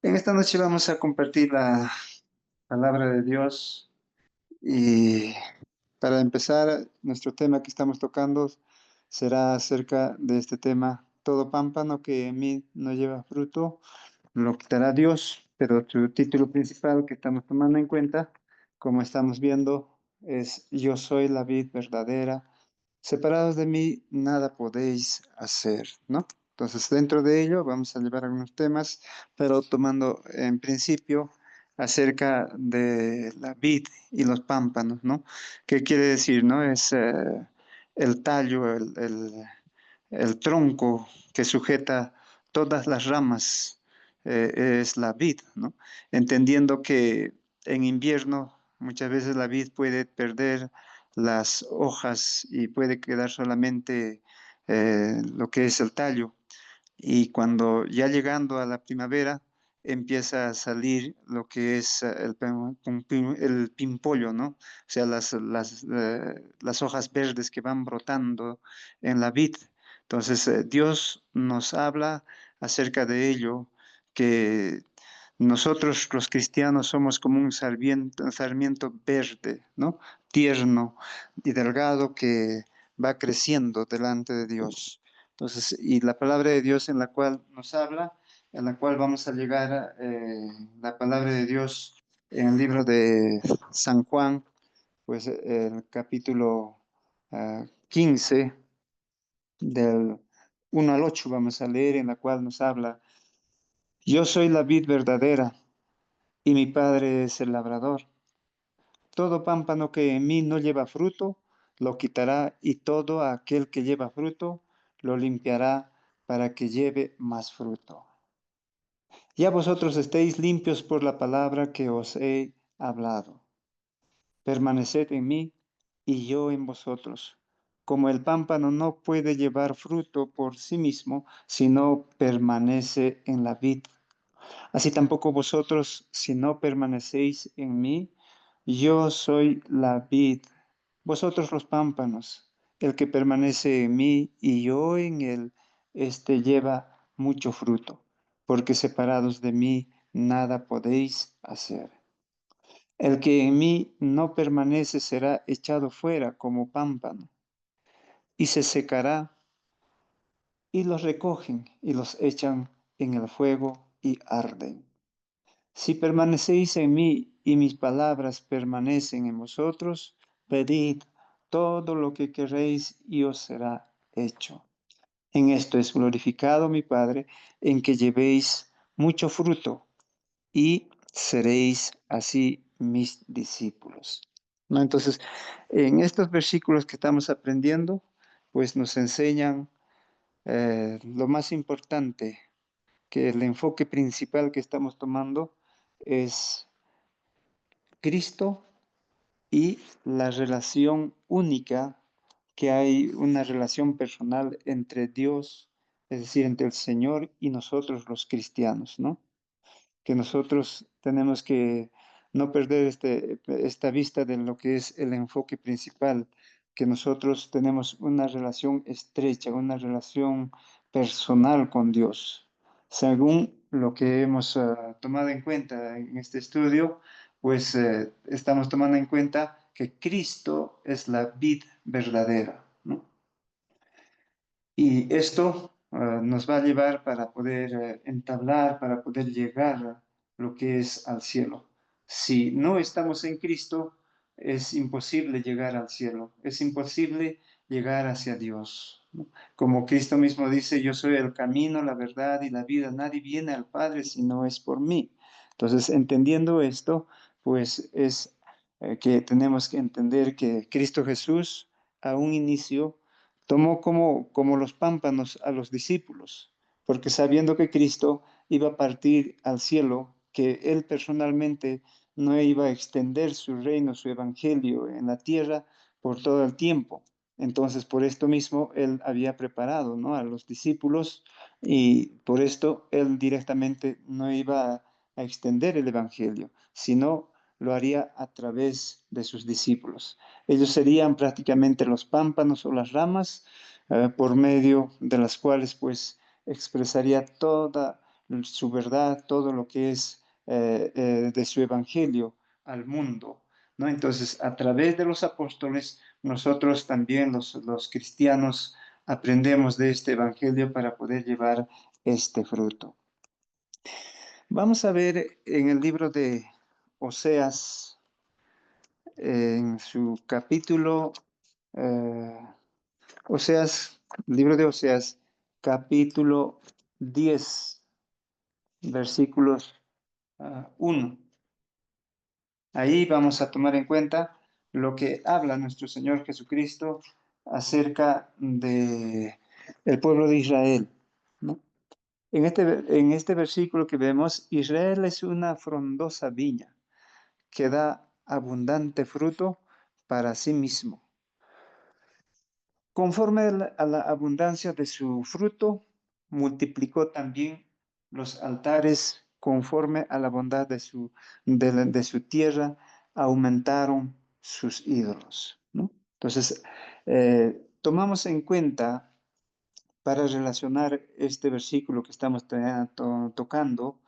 En esta noche vamos a compartir la palabra de Dios y para empezar, nuestro tema que estamos tocando será acerca de este tema: todo pámpano que en mí no lleva fruto, lo quitará Dios. Pero su título principal que estamos tomando en cuenta, como estamos viendo, es: Yo soy la vid verdadera, separados de mí nada podéis hacer, ¿no? Entonces, dentro de ello vamos a llevar algunos temas, pero tomando en principio acerca de la vid y los pámpanos, ¿no? ¿Qué quiere decir, no? Es el tallo, el tronco que sujeta todas las ramas, es la vid, ¿no? Entendiendo que en invierno muchas veces la vid puede perder las hojas y puede quedar solamente lo que es el tallo. Y cuando ya llegando a la primavera empieza a salir lo que es el pimpollo, ¿no? O sea, las hojas verdes que van brotando en la vid. Entonces, Dios nos habla acerca de ello, que nosotros los cristianos somos como un sarmiento verde, ¿no? Tierno y delgado que va creciendo delante de Dios. Entonces, y la palabra de Dios en la cual nos habla, en la cual vamos a llegar a la palabra de Dios en el libro de San Juan, pues el capítulo 15, del 1 al 8 vamos a leer, en la cual nos habla: Yo soy la vid verdadera y mi Padre es el labrador. Todo pámpano que en mí no lleva fruto, lo quitará, y todo aquel que lleva fruto, lo limpiará para que lleve más fruto. Ya vosotros estéis limpios por la palabra que os he hablado. Permaneced en mí y yo en vosotros. Como el pámpano no puede llevar fruto por sí mismo si no permanece en la vid, así tampoco vosotros si no permanecéis en mí. Yo soy la vid, vosotros los pámpanos. El que permanece en mí y yo en él, éste lleva mucho fruto, porque separados de mí nada podéis hacer. El que en mí no permanece será echado fuera como pámpano, y se secará, y los recogen y los echan en el fuego y arden. Si permanecéis en mí y mis palabras permanecen en vosotros, pedid todo lo que queréis y os será hecho. En esto es glorificado mi Padre, en que llevéis mucho fruto y seréis así mis discípulos. ¿No? Entonces, en estos versículos que estamos aprendiendo, pues nos enseñan lo más importante, que el enfoque principal que estamos tomando es Cristo y la relación única, que hay una relación personal entre Dios, es decir, entre el Señor y nosotros los cristianos, ¿no? Que nosotros tenemos que no perder esta vista de lo que es el enfoque principal, que nosotros tenemos una relación estrecha, una relación personal con Dios. Según lo que hemos tomado en cuenta en este estudio, pues estamos tomando en cuenta que Cristo es la vid verdadera, ¿no? Y esto nos va a llevar para poder entablar, para poder llegar a lo que es al cielo. Si no estamos en Cristo, es imposible llegar al cielo, es imposible llegar hacia Dios, ¿no? Como Cristo mismo dice: yo soy el camino, la verdad y la vida. Nadie viene al Padre si no es por mí. Entonces, entendiendo esto, pues es que tenemos que entender que Cristo Jesús a un inicio tomó como los pámpanos a los discípulos, porque sabiendo que Cristo iba a partir al cielo, que él personalmente no iba a extender su reino, su evangelio en la tierra por todo el tiempo. Entonces, por esto mismo, él había preparado, ¿no?, a los discípulos, y por esto él directamente no iba a extender el evangelio, sino lo haría a través de sus discípulos. Ellos serían prácticamente los pámpanos o las ramas por medio de las cuales pues expresaría toda su verdad, todo lo que es de su evangelio al mundo, ¿no? Entonces, a través de los apóstoles, nosotros también, los cristianos, aprendemos de este evangelio para poder llevar este fruto. Vamos a ver en el libro de Oseas, en su capítulo, eh, Oseas, libro de Oseas, capítulo 10, versículos 1. Ahí vamos a tomar en cuenta lo que habla nuestro Señor Jesucristo acerca de el pueblo de Israel, ¿no? En este versículo que vemos, Israel es una frondosa viña que da abundante fruto para sí mismo. Conforme a la abundancia de su fruto, multiplicó también los altares conforme a la bondad de su tierra, aumentaron sus ídolos, ¿no? Entonces, tomamos en cuenta para relacionar este versículo que estamos tocando,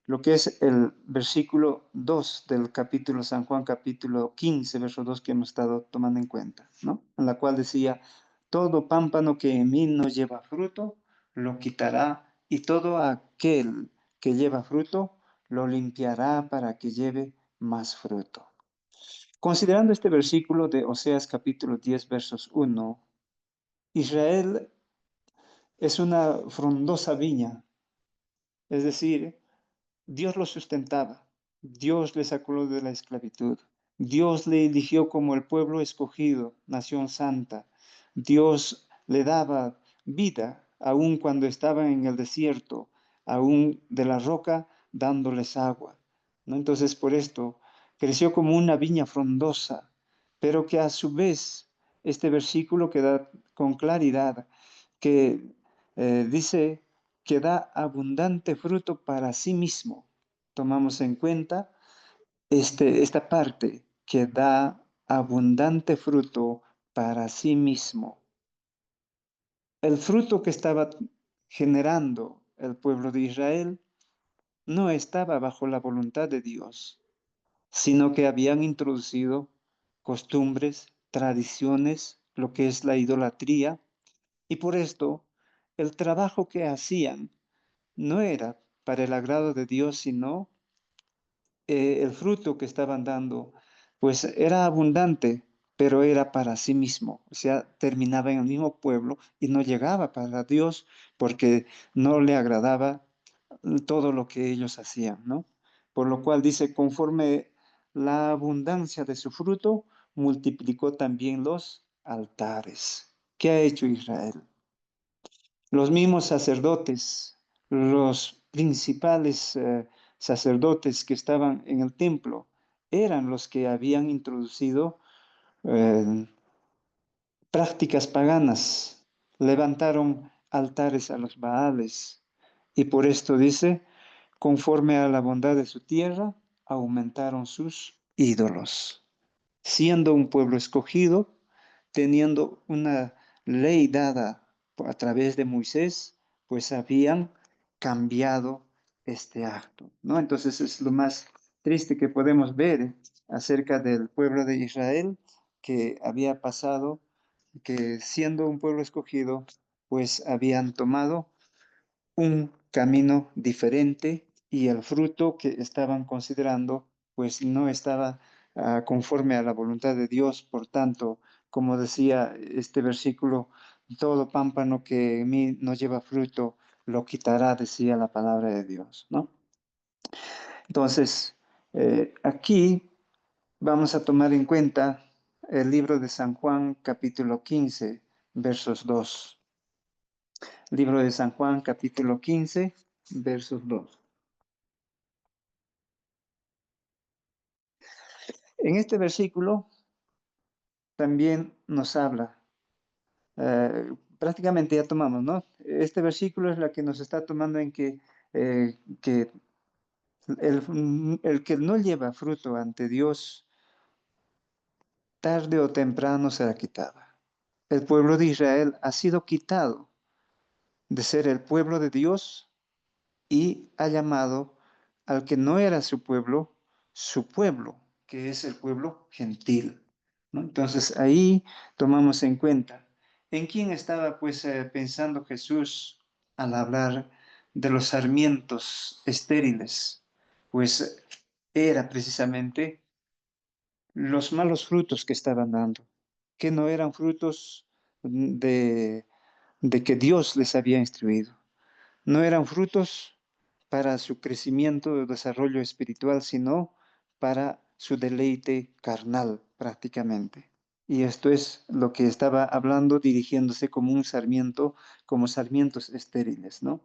lo que es el versículo 2 del capítulo San Juan, capítulo 15, verso 2 que hemos estado tomando en cuenta, ¿no? En la cual decía, todo pámpano que en mí no lleva fruto, lo quitará, y todo aquel que lleva fruto, lo limpiará para que lleve más fruto. Considerando este versículo de Oseas capítulo 10, versos 1, Israel es una frondosa viña, es decir, Dios lo sustentaba, Dios le sacó de la esclavitud, Dios le eligió como el pueblo escogido, nación santa, Dios le daba vida aun cuando estaban en el desierto, aun de la roca dándoles agua, ¿no? Entonces por esto creció como una viña frondosa, pero que a su vez este versículo queda con claridad que dice que da abundante fruto para sí mismo. Tomamos en cuenta esta parte que da abundante fruto para sí mismo. El fruto que estaba generando el pueblo de Israel no estaba bajo la voluntad de Dios, sino que habían introducido costumbres, tradiciones, lo que es la idolatría, y por esto el trabajo que hacían no era para el agrado de Dios, sino el fruto que estaban dando, pues era abundante, pero era para sí mismo. O sea, terminaba en el mismo pueblo y no llegaba para Dios porque no le agradaba todo lo que ellos hacían, ¿no? Por lo cual dice, conforme la abundancia de su fruto, multiplicó también los altares. ¿Qué ha hecho Israel? Los mismos sacerdotes, los principales sacerdotes que estaban en el templo, eran los que habían introducido eh, prácticas paganas, levantaron altares a los Baales. Y por esto dice, conforme a la bondad de su tierra, aumentaron sus ídolos. Siendo un pueblo escogido, teniendo una ley dada a través de Moisés, pues habían cambiado este acto, ¿no? Entonces es lo más triste que podemos ver acerca del pueblo de Israel que había pasado, que siendo un pueblo escogido, pues habían tomado un camino diferente y el fruto que estaban considerando pues no estaba conforme a la voluntad de Dios. Por tanto, como decía este versículo, todo pámpano que en mí no lleva fruto lo quitará, decía la palabra de Dios, ¿no? Entonces, aquí vamos a tomar en cuenta el libro de San Juan, capítulo 15, versos 2. Libro de San Juan, capítulo 15, versos 2. En este versículo también nos habla, prácticamente ya tomamos, ¿no? Este versículo es la que nos está tomando en que el que no lleva fruto ante Dios, tarde o temprano será quitado. El pueblo de Israel ha sido quitado de ser el pueblo de Dios y ha llamado al que no era su pueblo, que es el pueblo gentil, ¿no? Entonces ahí tomamos en cuenta en quién estaba pues pensando Jesús al hablar de los sarmientos estériles, pues era precisamente los malos frutos que estaban dando, que no eran frutos de, de que Dios les había instruido, no eran frutos para su crecimiento o desarrollo espiritual, sino para su deleite carnal prácticamente. Y esto es lo que estaba hablando, dirigiéndose como un sarmiento, como sarmientos estériles, ¿no?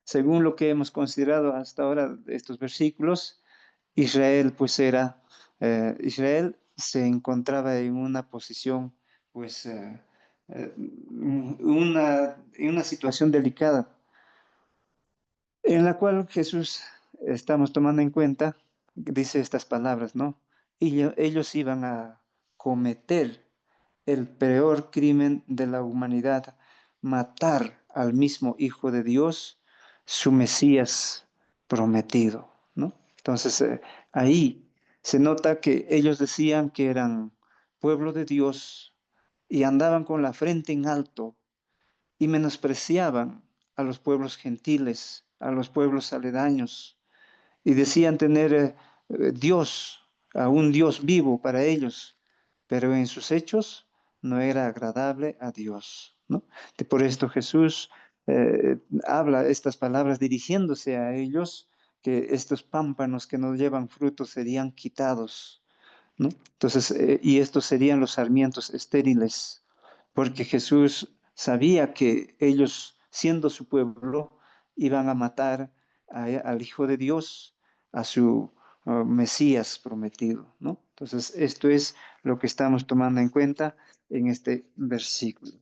Según lo que hemos considerado hasta ahora de estos versículos, Israel pues Israel se encontraba en una posición pues en una situación delicada en la cual Jesús estamos tomando en cuenta, dice estas palabras, ¿no? Y ellos iban a cometer el peor crimen de la humanidad, matar al mismo Hijo de Dios, su Mesías prometido, ¿no? Entonces, ahí se nota que ellos decían que eran pueblo de Dios y andaban con la frente en alto y menospreciaban a los pueblos gentiles, a los pueblos aledaños, y decían tener Dios, a un Dios vivo para ellos, pero en sus hechos no era agradable a Dios, ¿no? Por esto Jesús habla estas palabras dirigiéndose a ellos, que estos pámpanos que no llevan frutos serían quitados, ¿no? Entonces, y estos serían los sarmientos estériles, porque Jesús sabía que ellos, siendo su pueblo, iban a matar al Hijo de Dios, a su Mesías prometido, ¿no? Entonces, esto es lo que estamos tomando en cuenta en este versículo.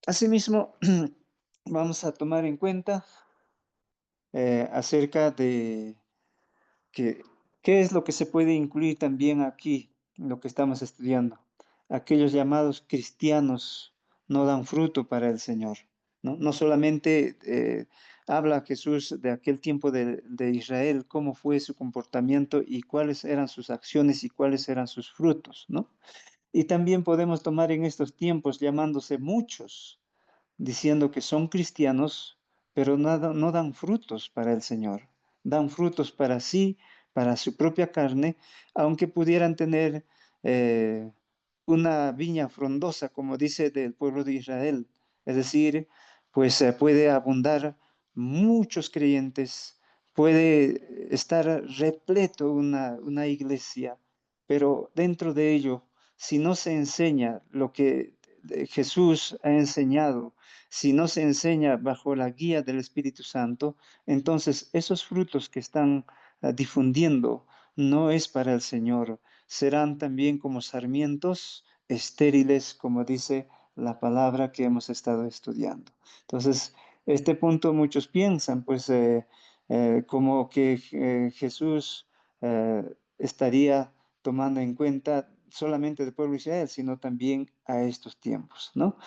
Asimismo, vamos a tomar en cuenta acerca de que, ¿qué es lo que se puede incluir también aquí, en lo que estamos estudiando? Aquellos llamados cristianos no dan fruto para el Señor, ¿no? No solamente habla Jesús de aquel tiempo de Israel, cómo fue su comportamiento y cuáles eran sus acciones y cuáles eran sus frutos, ¿no? Y también podemos tomar en estos tiempos llamándose muchos diciendo que son cristianos, pero no dan frutos para el Señor. Dan frutos para sí, para su propia carne, aunque pudieran tener eh, una viña frondosa, como dice del pueblo de Israel. Es decir, pues puede abundar muchos creyentes, puede estar repleto una iglesia, pero dentro de ello, si no se enseña lo que Jesús ha enseñado, si no se enseña bajo la guía del Espíritu Santo, entonces esos frutos que están difundiendo no es para el Señor. Serán también como sarmientos estériles, como dice la palabra que hemos estado estudiando. Entonces, este punto muchos piensan, pues, como que Jesús estaría tomando en cuenta solamente del pueblo de Israel, sino también a estos tiempos, ¿no?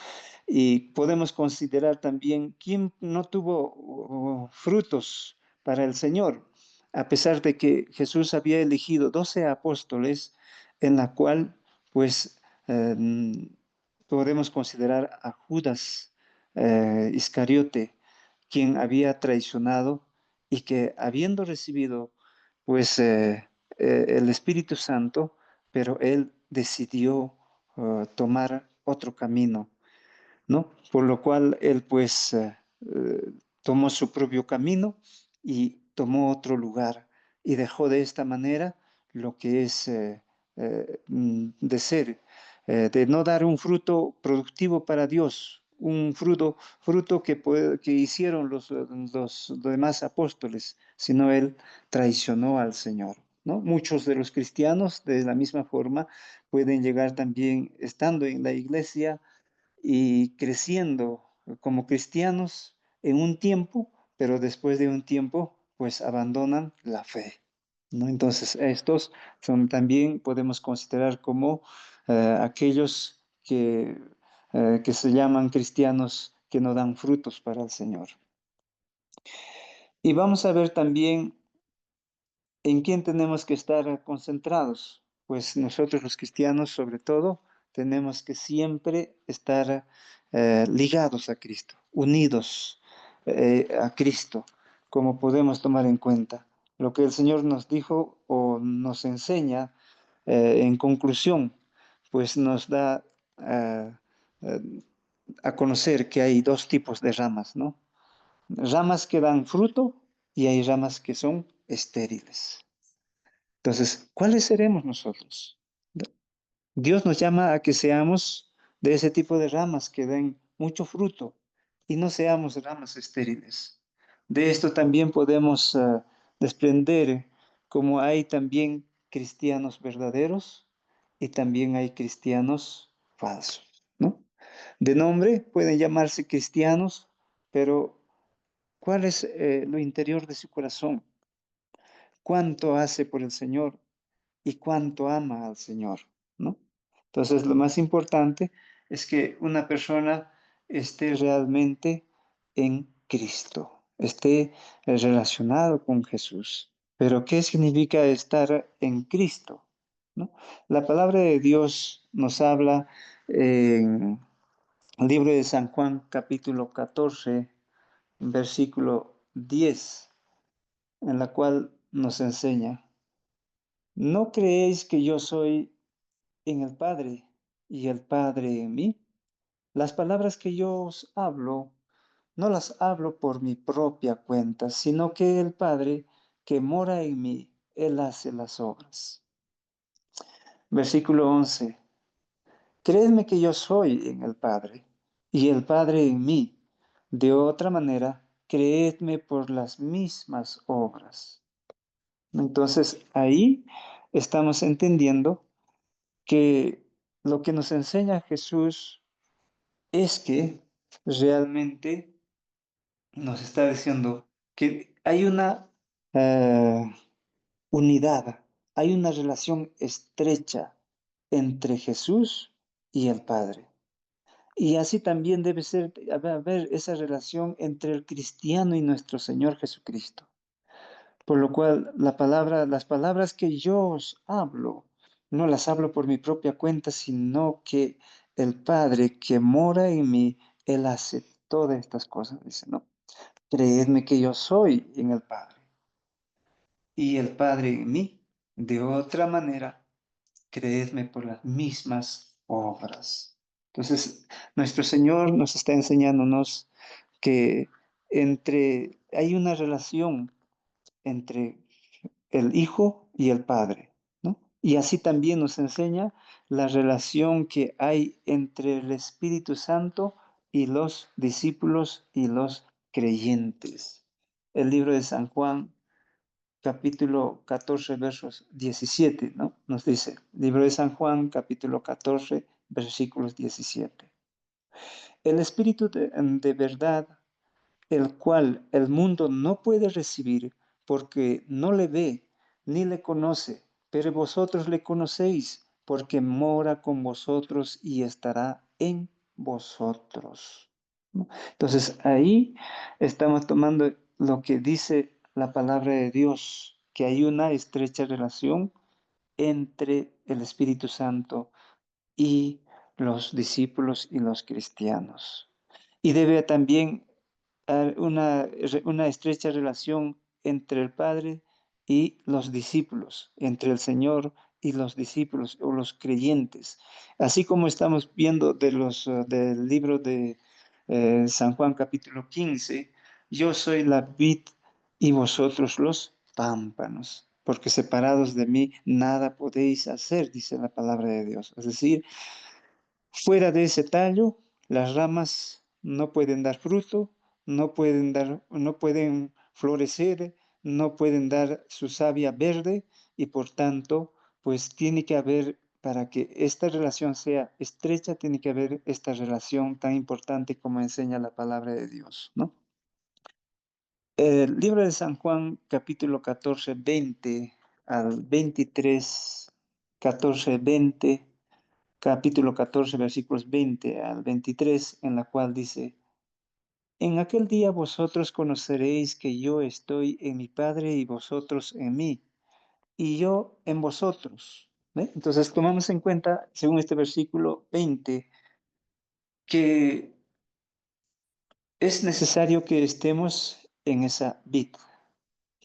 Y podemos considerar también quién no tuvo frutos para el Señor, a pesar de que Jesús había elegido 12 apóstoles, en la cual, pues, podemos considerar a Judas Iscariote, quien había traicionado y que habiendo recibido, pues, el Espíritu Santo, pero él decidió tomar otro camino, ¿no? Por lo cual él pues tomó su propio camino y tomó otro lugar y dejó de esta manera lo que es de ser, de no dar un fruto productivo para Dios, un fruto que hicieron los demás apóstoles, sino él traicionó al Señor, ¿no? Muchos de los cristianos de la misma forma pueden llegar también estando en la iglesia y creciendo como cristianos en un tiempo, pero después de un tiempo, pues abandonan la fe, ¿no? Entonces, estos son también, podemos considerar como aquellos que se llaman cristianos que no dan frutos para el Señor. Y vamos a ver también en quién tenemos que estar concentrados. Pues nosotros los cristianos, sobre todo, tenemos que siempre estar ligados a Cristo, unidos a Cristo, como podemos tomar en cuenta. Lo que el Señor nos dijo o nos enseña en conclusión, pues nos da eh, eh, a conocer que hay dos tipos de ramas, ¿no? Ramas que dan fruto y hay ramas que son estériles. Entonces, ¿cuáles seremos nosotros? Dios nos llama a que seamos de ese tipo de ramas que den mucho fruto y no seamos ramas estériles. De esto también podemos desprender como hay también cristianos verdaderos y también hay cristianos falsos, ¿no? De nombre pueden llamarse cristianos, pero ¿cuál es lo interior de su corazón? ¿Cuánto hace por el Señor y cuánto ama al Señor, ¿no? Entonces, lo más importante es que una persona esté realmente en Cristo, esté relacionado con Jesús. Pero, ¿qué significa estar en Cristo? ¿No? La palabra de Dios nos habla en el libro de San Juan, capítulo 14, versículo 10, en la cual nos enseña, ¿no creéis que yo soy en el Padre y el Padre en mí? Las palabras que yo os hablo, no las hablo por mi propia cuenta, sino que el Padre que mora en mí, Él hace las obras. Versículo 11. Creedme que yo soy en el Padre y el Padre en mí. De otra manera, creedme por las mismas obras. Entonces, ahí estamos entendiendo que lo que nos enseña Jesús es que realmente nos está diciendo que hay una unidad, hay una relación estrecha entre Jesús y el Padre. Y así también debe ser, haber esa relación entre el cristiano y nuestro Señor Jesucristo. Por lo cual las palabras que yo os hablo, no las hablo por mi propia cuenta, sino que el Padre que mora en mí, Él hace todas estas cosas. Dice, ¿no? Creedme que yo soy en el Padre y el Padre en mí. De otra manera, creedme por las mismas obras. Entonces, nuestro Señor nos está enseñándonos que hay una relación entre el Hijo y el Padre, ¿no? Y así también nos enseña la relación que hay entre el Espíritu Santo y los discípulos y los creyentes. El libro de San Juan, capítulo 14, versos 17, ¿no? Nos dice, libro de San Juan, capítulo 14, versículos 17. El Espíritu de verdad, el cual el mundo no puede recibir porque no le ve ni le conoce, pero vosotros le conocéis porque mora con vosotros y estará en vosotros. ¿No? Entonces ahí estamos tomando lo que dice la palabra de Dios, que hay una estrecha relación entre el Espíritu Santo y los discípulos y los cristianos. Y debe también una estrecha relación entre el Padre y los discípulos, entre el Señor y los discípulos o los creyentes. Así como estamos viendo del libro de San Juan capítulo 15, yo soy la vid y vosotros los pámpanos, porque separados de mí nada podéis hacer, dice la palabra de Dios. Es decir, fuera de ese tallo, las ramas no pueden dar fruto, no pueden florecer, no pueden dar su savia verde y por tanto, pues tiene que haber, para que esta relación sea estrecha, tiene que haber esta relación tan importante como enseña la palabra de Dios, ¿no? El libro de San Juan, capítulo 14, 20 al 23, 14, 20 capítulo 14, versículos 20 al 23, en la cual dice, en aquel día vosotros conoceréis que yo estoy en mi Padre y vosotros en mí, y yo en vosotros. ¿Ve? Entonces tomamos en cuenta, según este versículo 20, que es necesario que estemos en esa vid,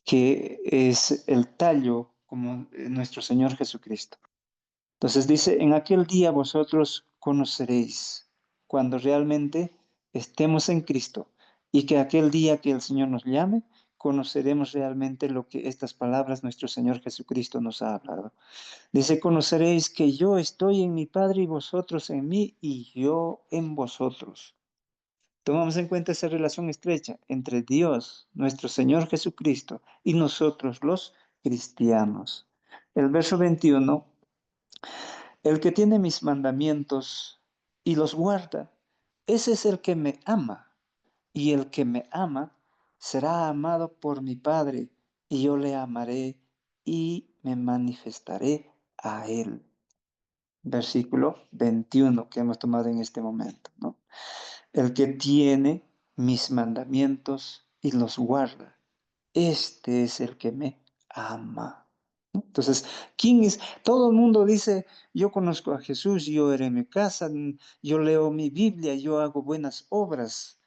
que es el tallo como nuestro Señor Jesucristo. Entonces dice, en aquel día vosotros conoceréis, cuando realmente estemos en Cristo, y que aquel día que el Señor nos llame, conoceremos realmente lo que estas palabras nuestro Señor Jesucristo nos ha hablado. Dice, conoceréis que yo estoy en mi Padre y vosotros en mí y yo en vosotros. Tomamos en cuenta esa relación estrecha entre Dios, nuestro Señor Jesucristo, y nosotros los cristianos. El verso 21, el que tiene mis mandamientos y los guarda, ese es el que me ama, y el que me ama será amado por mi Padre, y yo le amaré y me manifestaré a él. Versículo 21 que hemos tomado en este momento, ¿no? El que tiene mis mandamientos y los guarda, este es el que me ama. ¿No? Entonces, ¿quién es? Todo el mundo dice, yo conozco a Jesús, yo era en mi casa, yo leo mi Biblia, yo hago buenas obras.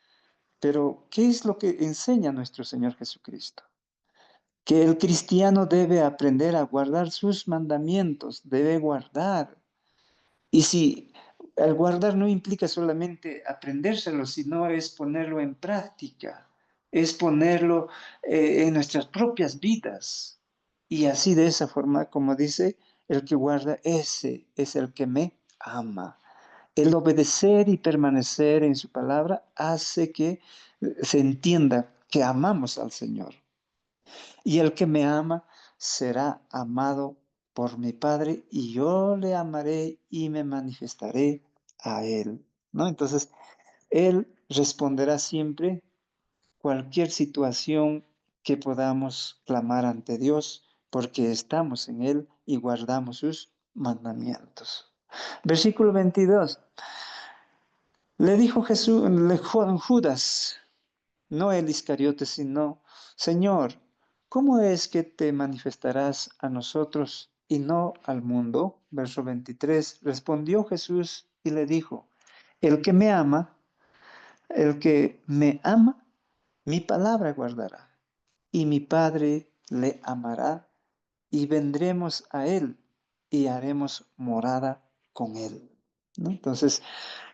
Pero, ¿qué es lo que enseña nuestro Señor Jesucristo? Que el cristiano debe aprender a guardar sus mandamientos, debe guardar. Y si el guardar no implica solamente aprendérselo, sino es ponerlo en práctica, es ponerlo en nuestras propias vidas. Y así de esa forma, como dice, el que guarda, ese es el que me ama. El obedecer y permanecer en su palabra hace que se entienda que amamos al Señor. Y el que me ama será amado por mi Padre y yo le amaré y me manifestaré a él. ¿No? Entonces, él responderá siempre cualquier situación que podamos clamar ante Dios porque estamos en él y guardamos sus mandamientos. Versículo 22. Le dijo Jesús, Judas, no el Iscariote, sino, Señor, ¿cómo es que te manifestarás a nosotros y no al mundo? Verso 23, respondió Jesús y le dijo, el que me ama, mi palabra guardará, y mi Padre le amará, y vendremos a él y haremos morada con él. ¿No? Entonces,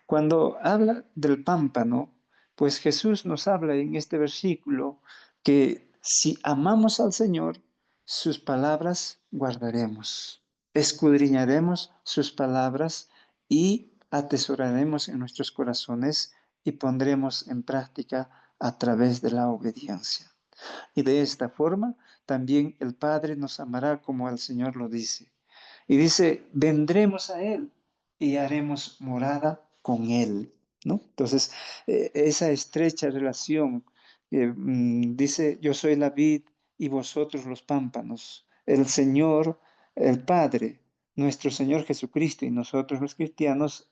cuando habla del pámpano, pues Jesús nos habla en este versículo que si amamos al Señor, sus palabras guardaremos, escudriñaremos sus palabras y atesoraremos en nuestros corazones y pondremos en práctica a través de la obediencia. Y de esta forma también el Padre nos amará como el Señor lo dice. Y dice, vendremos a Él y haremos morada con Él, ¿no? Entonces, esa estrecha relación, dice, yo soy la vid y vosotros los pámpanos. El Señor, el Padre, nuestro Señor Jesucristo y nosotros los cristianos,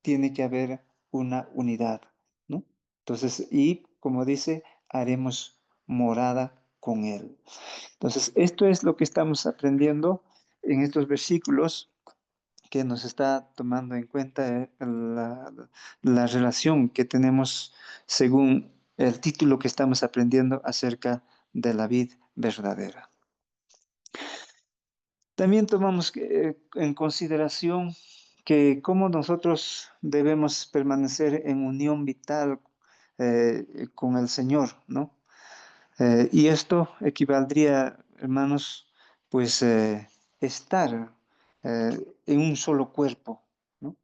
tiene que haber una unidad, ¿no? Entonces, y como dice, haremos morada con Él. Entonces, esto es lo que estamos aprendiendo en estos versículos que nos está tomando en cuenta la relación que tenemos según el título que estamos aprendiendo acerca de la vid verdadera. También tomamos en consideración que cómo nosotros debemos permanecer en unión vital con el Señor, ¿no? Y esto equivaldría, hermanos, pues estar en un solo cuerpo, ¿no?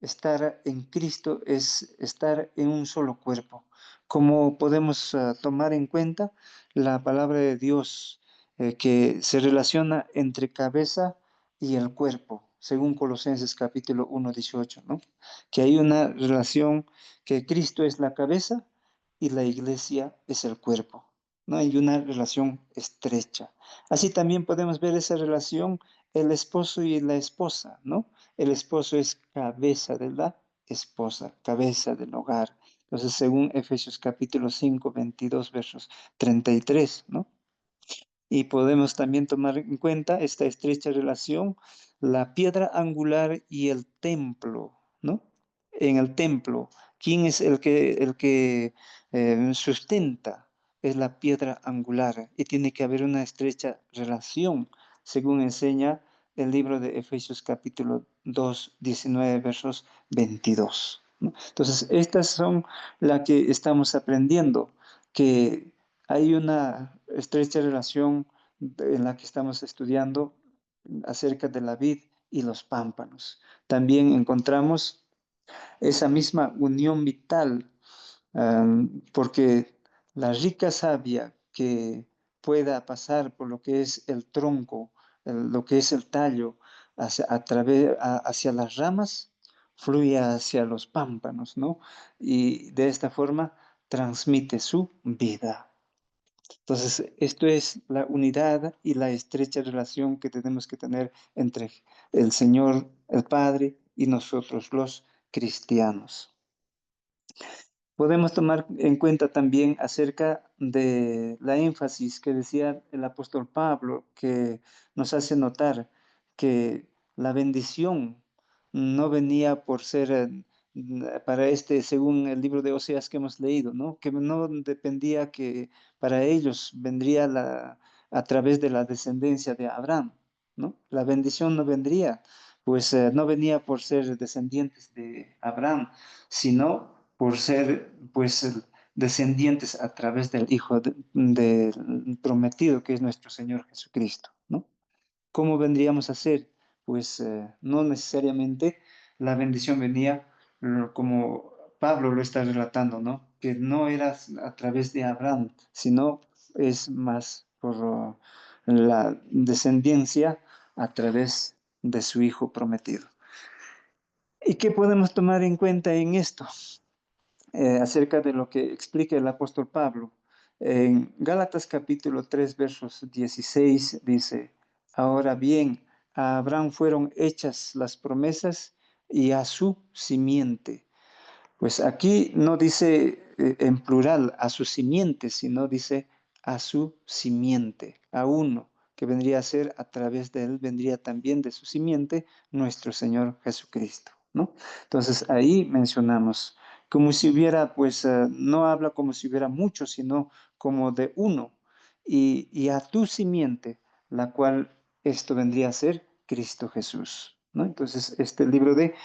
Estar en Cristo es estar en un solo cuerpo. Como podemos tomar en cuenta la palabra de Dios que se relaciona entre cabeza y el cuerpo, según Colosenses capítulo 1:18, ¿no? Que hay una relación que Cristo es la cabeza y la iglesia es el cuerpo. ¿No? Hay una relación estrecha. Así también podemos ver esa relación el esposo y la esposa, ¿no? El esposo es cabeza de la esposa, cabeza del hogar. Entonces, según Efesios capítulo 5, 22, versos 33, ¿no? Y podemos también tomar en cuenta esta estrecha relación, la piedra angular y el templo, ¿no? En el templo, ¿quién es el que sustenta? Es la piedra angular y tiene que haber una estrecha relación, según enseña el libro de Efesios capítulo 2, 19, versos 22, ¿no? Entonces, estas son las que estamos aprendiendo, que hay una estrecha relación en la que estamos estudiando acerca de la vid y los pámpanos. También encontramos esa misma unión vital, porque la rica savia que pueda pasar por lo que es el tronco, lo que es el tallo, hacia las ramas, fluye hacia los pámpanos, ¿no? Y de esta forma transmite su vida. Entonces, esto es la unidad y la estrecha relación que tenemos que tener entre el Señor, el Padre, y nosotros los cristianos. Podemos tomar en cuenta también acerca de la énfasis que decía el apóstol Pablo, que nos hace notar que la bendición no venía por ser para según el libro de Oseas que hemos leído, ¿no? Que no dependía que para ellos vendría a través de la descendencia de Abraham, ¿no? La bendición no vendría, pues no venía por ser descendientes de Abraham, sino por ser pues descendientes a través del Hijo del prometido que es nuestro Señor Jesucristo, ¿no? ¿Cómo vendríamos a ser? Pues no necesariamente la bendición venía como Pablo lo está relatando, ¿no? Que no era a través de Abraham, sino es más por la descendencia a través de su Hijo prometido. ¿Y qué podemos tomar en cuenta en esto? Acerca de lo que explica el apóstol Pablo. En Gálatas capítulo 3, versos 16 dice, ahora bien, a Abraham fueron hechas las promesas y a su simiente. Pues aquí no dice en plural a su simiente, sino dice a su simiente, a uno, que vendría a ser a través de él, vendría también de su simiente nuestro Señor Jesucristo, ¿no? Entonces ahí mencionamos como si hubiera, pues no habla como si hubiera mucho, sino como de uno, y a tu simiente, la cual esto vendría a ser Cristo Jesús, ¿no? Entonces este libro de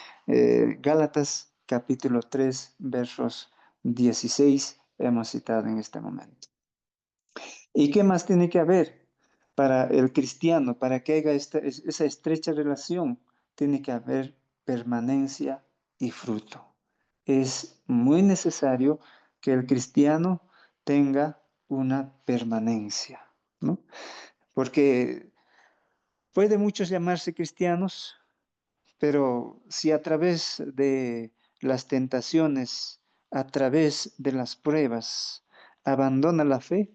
Gálatas capítulo 3 versos 16 hemos citado en este momento. ¿Y qué más tiene que haber para el cristiano? Para que haya esa estrecha relación, tiene que haber permanencia y fruto. Es muy necesario que el cristiano tenga una permanencia, ¿no? Porque puede muchos llamarse cristianos, pero si a través de las tentaciones, a través de las pruebas, abandona la fe,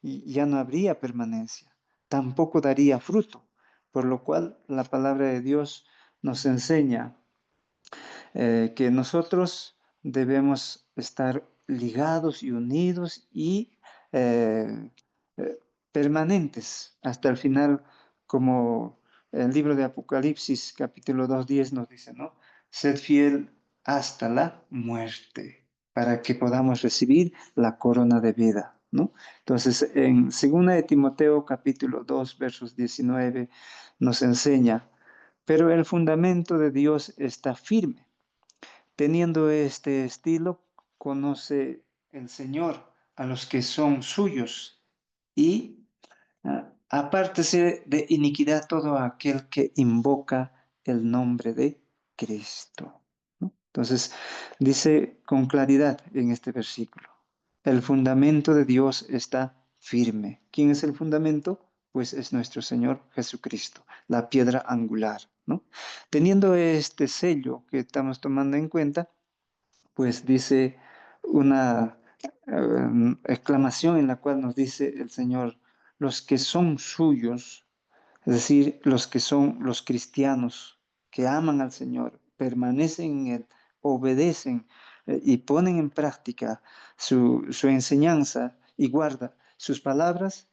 ya no habría permanencia, tampoco daría fruto, por lo cual la palabra de Dios nos enseña que nosotros debemos estar ligados y unidos y eh, eh, permanentes hasta el final, como el libro de Apocalipsis capítulo 2:10 nos dice, ¿no? Sed fiel hasta la muerte para que podamos recibir la corona de vida, ¿no? Entonces, en 2 de Timoteo capítulo 2 versos 19 nos enseña, pero el fundamento de Dios está firme. Teniendo este estilo, conoce el Señor a los que son suyos y apártese de iniquidad todo aquel que invoca el nombre de Cristo, ¿no? Entonces, dice con claridad en este versículo, el fundamento de Dios está firme. ¿Quién es el fundamento? Pues es nuestro Señor Jesucristo, la piedra angular, ¿no? Teniendo este sello que estamos tomando en cuenta, pues dice una exclamación en la cual nos dice el Señor, los que son suyos, es decir, los que son los cristianos, que aman al Señor, permanecen en Él, obedecen y ponen en práctica su enseñanza y guarda sus palabras,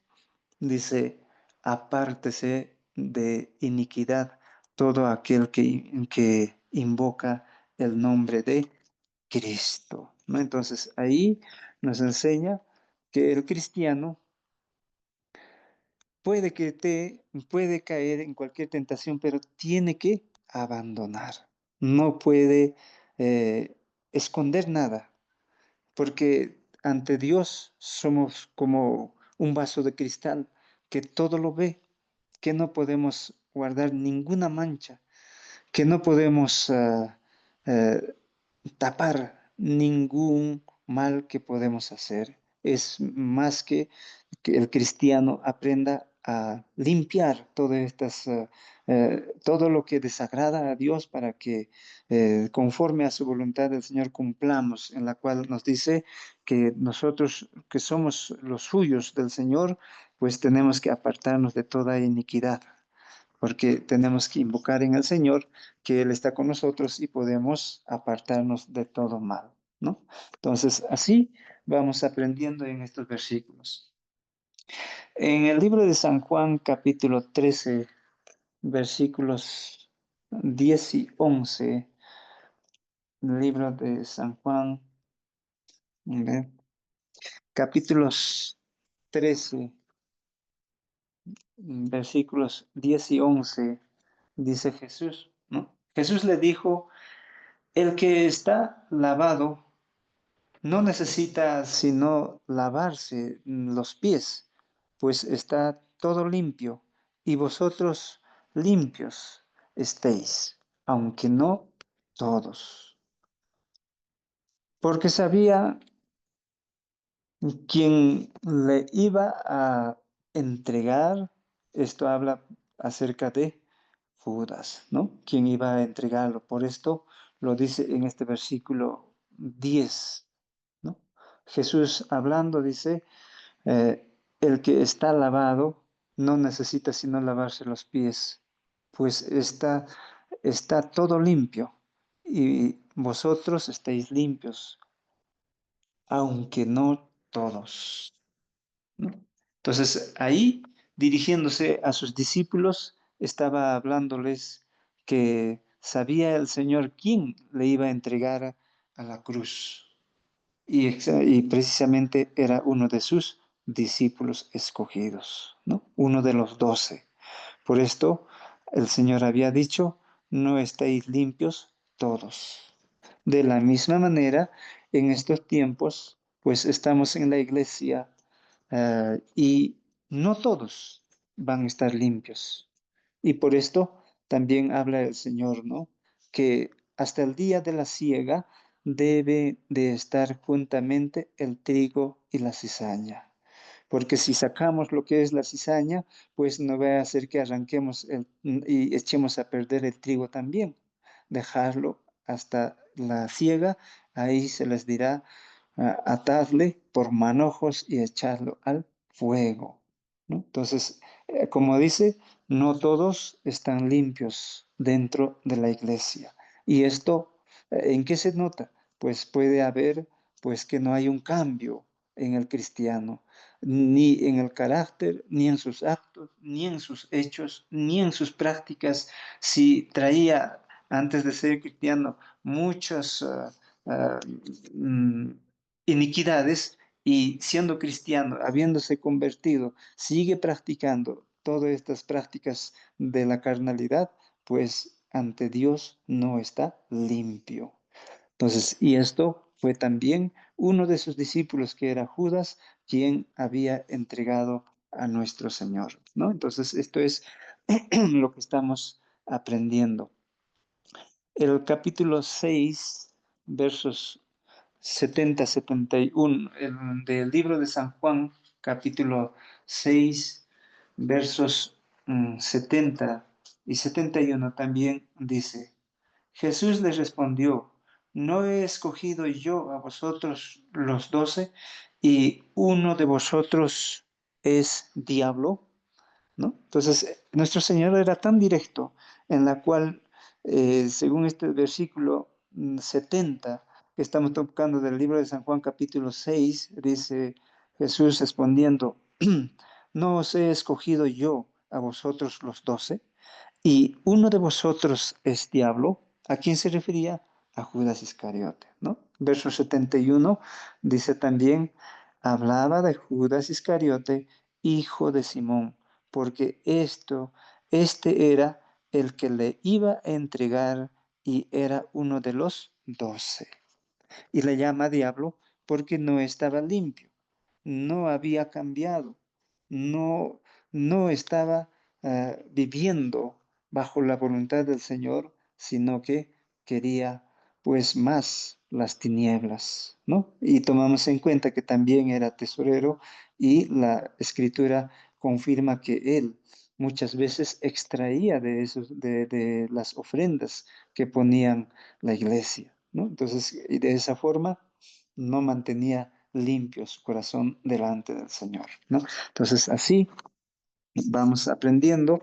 dice, apártese de iniquidad todo aquel que invoca el nombre de Cristo, ¿no? Entonces ahí nos enseña que el cristiano puede caer en cualquier tentación, pero tiene que abandonar. No puede esconder nada, porque ante Dios somos como un vaso de cristal que todo lo ve, que no podemos guardar ninguna mancha, que no podemos tapar ningún mal que podemos hacer. Es más que el cristiano aprenda a limpiar todo lo que desagrada a Dios para que conforme a su voluntad el Señor cumplamos, en la cual nos dice que nosotros que somos los suyos del Señor, pues tenemos que apartarnos de toda iniquidad, porque tenemos que invocar en el Señor que Él está con nosotros y podemos apartarnos de todo mal, ¿no? Entonces, así vamos aprendiendo en estos versículos. En el libro de San Juan, capítulo 13, versículos 10 y 11, el libro de San Juan, ¿ve? Capítulos 13, versículos 10 y 11, dice Jesús, ¿no? Jesús le dijo, el que está lavado no necesita sino lavarse los pies, pues está todo limpio, y vosotros limpios estéis, aunque no todos. Porque sabía quién le iba a entregar, esto habla acerca de Judas, ¿no? Quién iba a entregarlo. Por esto lo dice en este versículo 10, ¿no? Jesús hablando dice, el que está lavado no necesita sino lavarse los pies, pues está todo limpio y vosotros estáis limpios, aunque no todos, ¿no? Entonces ahí, dirigiéndose a sus discípulos, estaba hablándoles que sabía el Señor quién le iba a entregar a la cruz. Y precisamente era uno de sus discípulos escogidos, ¿no? Uno de los 12. Por esto el Señor había dicho, no estáis limpios todos. De la misma manera, en estos tiempos, pues estamos en la iglesia y no todos van a estar limpios. Y por esto también habla el Señor, ¿no? Que hasta el día de la siega debe de estar juntamente el trigo y la cizaña. Porque si sacamos lo que es la cizaña, pues no va a hacer que arranquemos y echemos a perder el trigo también. Dejarlo hasta la siega, ahí se les dirá, atadle por manojos y echarlo al fuego, ¿no? Entonces, como dice, no todos están limpios dentro de la iglesia. Y esto, ¿en qué se nota? Pues puede haber, pues que no hay un cambio en el cristiano, ni en el carácter, ni en sus actos, ni en sus hechos, ni en sus prácticas. Si traía antes de ser cristiano muchas mm, iniquidades y siendo cristiano, habiéndose convertido, sigue practicando todas estas prácticas de la carnalidad, pues ante Dios no está limpio. Entonces, y esto fue también uno de sus discípulos, que era Judas, quien había entregado a nuestro Señor, ¿no? Entonces, esto es lo que estamos aprendiendo. El capítulo 6, versos 70-71, del libro de San Juan, capítulo 6, versos 70 y 71 también dice, Jesús les respondió, ¿no he escogido yo a vosotros los 12 y uno de vosotros es diablo? ¿No? Entonces, nuestro Señor era tan directo en la cual, según este versículo 70, que estamos tocando del libro de San Juan capítulo 6, dice Jesús respondiendo, ¿no os he escogido yo a vosotros los 12? Y uno de vosotros es diablo. ¿A quién se refería? A Judas Iscariote, ¿no? Verso 71 dice también, hablaba de Judas Iscariote, hijo de Simón, porque este era el que le iba a entregar y era uno de los 12. Y le llama diablo porque no estaba limpio, no había cambiado, no, no estaba viviendo bajo la voluntad del Señor, sino que quería pues más las tinieblas, ¿no? Y tomamos en cuenta que también era tesorero y la escritura confirma que él muchas veces extraía de las ofrendas que ponían la iglesia, ¿no? Entonces, y de esa forma no mantenía limpio su corazón delante del Señor, ¿no? Entonces, así vamos aprendiendo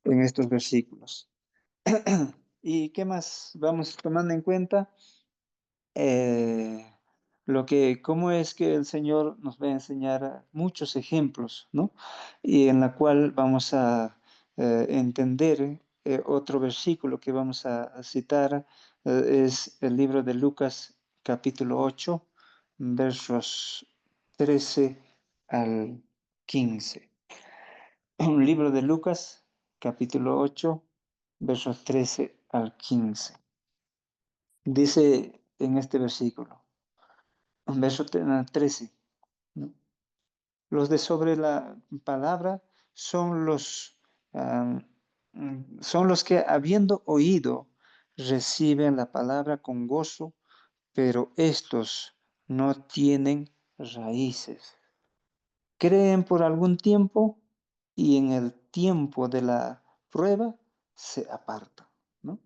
en estos versículos. ¿Y qué más vamos tomando en cuenta? eh, cómo es que el Señor nos va a enseñar muchos ejemplos, ¿no? Y en la cual vamos a entender otro versículo que vamos a citar, es el libro de Lucas capítulo 8, versos 13 al 15. Un libro de Lucas capítulo 8, versos 13 al 15. Dice en este versículo, verso 13, ¿no? Los de sobre la palabra son son los que habiendo oído reciben la palabra con gozo, pero estos no tienen raíces. Creen por algún tiempo y en el tiempo de la prueba se apartan, ¿no?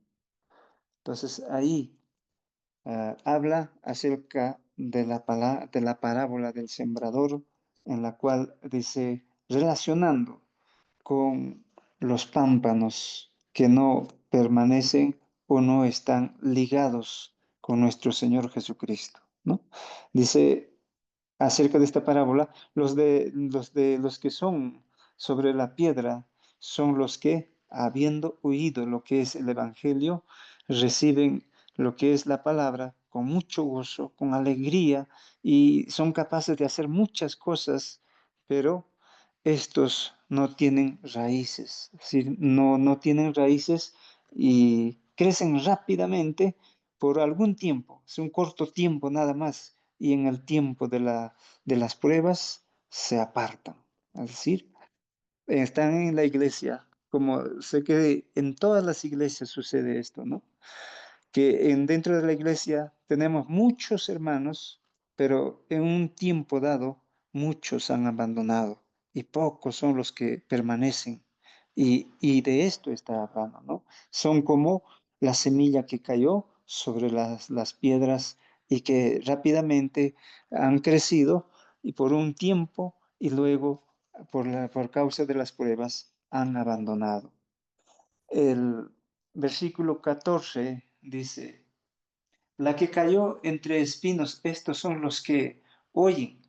Entonces ahí habla acerca de la parábola del sembrador, en la cual dice, relacionando con los pámpanos que no permanecen o no están ligados con nuestro Señor Jesucristo, ¿no? Dice acerca de esta parábola, los que son sobre la piedra son los que, habiendo oído lo que es el Evangelio, reciben lo que es la palabra con mucho gozo, con alegría, y son capaces de hacer muchas cosas, pero estos no tienen raíces, es decir, no tienen raíces y crecen rápidamente por algún tiempo, es un corto tiempo nada más, y en el tiempo de las pruebas se apartan. Es decir, están en la iglesia, como sé que en todas las iglesias sucede esto, ¿no? Que dentro de la iglesia tenemos muchos hermanos, pero en un tiempo dado muchos han abandonado y pocos son los que permanecen. Y de esto está hablando, ¿no? Son como la semilla que cayó sobre las piedras y que rápidamente han crecido y por un tiempo y luego por causa de las pruebas han abandonado. El versículo 14 dice, la que cayó entre espinos, estos son los que oyen,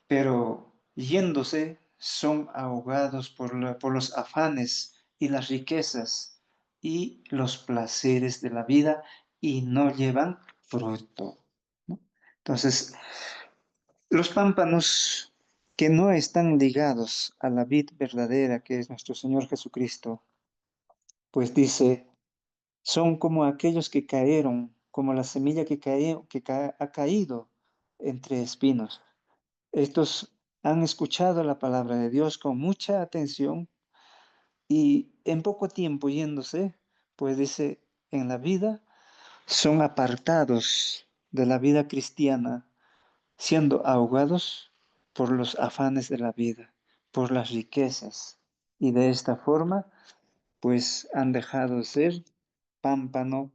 pero yéndose son ahogados por los afanes y las riquezas y los placeres de la vida y no llevan fruto, ¿no? Entonces, los pámpanos que no están ligados a la vid verdadera que es nuestro Señor Jesucristo, pues dice, son como aquellos que cayeron, como la semilla ha caído entre espinos. Estos han escuchado la palabra de Dios con mucha atención y en poco tiempo yéndose, pues dice, en la vida son apartados de la vida cristiana, siendo ahogados por los afanes de la vida, por las riquezas. Y de esta forma, pues han dejado de ser pámpano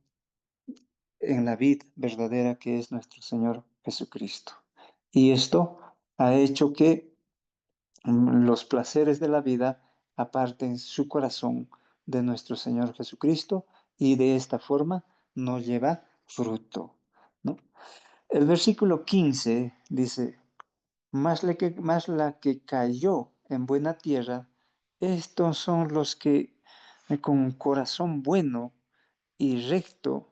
en la vid verdadera que es nuestro Señor Jesucristo. Y esto ha hecho que los placeres de la vida aparten su corazón de nuestro Señor Jesucristo y de esta forma no lleva fruto, ¿no? El versículo 15 dice, más la que cayó en buena tierra, estos son los que con corazón bueno y recto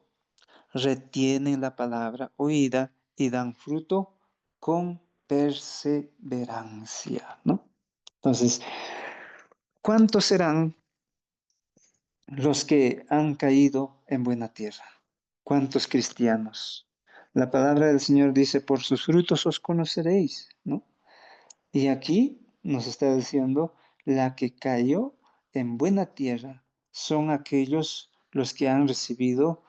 retienen la palabra oída y dan fruto con perseverancia, ¿no? Entonces, ¿cuántos serán los que han caído en buena tierra? ¿Cuántos cristianos? La palabra del Señor dice, por sus frutos os conoceréis, ¿no? Y aquí nos está diciendo, la que cayó en buena tierra son aquellos los que han recibido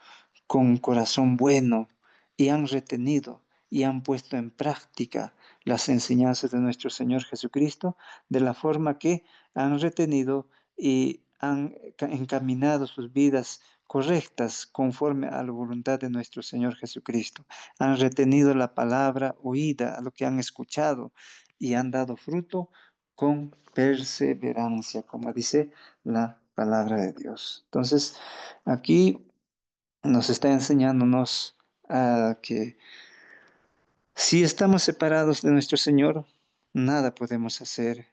con corazón bueno y han retenido y han puesto en práctica las enseñanzas de nuestro Señor Jesucristo de la forma que han retenido y han encaminado sus vidas correctas conforme a la voluntad de nuestro Señor Jesucristo. Han retenido la palabra oída, a lo que han escuchado y han dado fruto con perseverancia, como dice la palabra de Dios. Entonces, aquí nos está enseñándonos a que si estamos separados de nuestro Señor, nada podemos hacer.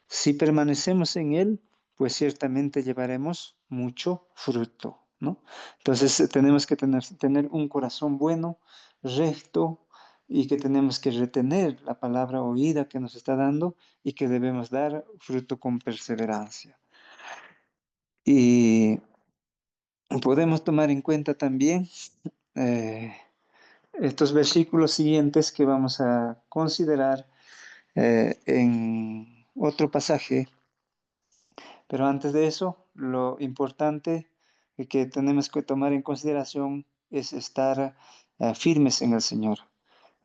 Si permanecemos en Él, pues ciertamente llevaremos mucho fruto, ¿no? Entonces tenemos que tener un corazón bueno, recto, y que tenemos que retener la palabra oída que nos está dando y que debemos dar fruto con perseverancia. Y podemos tomar en cuenta también eh, estos versículos siguientes que vamos a considerar en otro pasaje, pero antes de eso, lo importante que tenemos que tomar en consideración es estar firmes en el Señor.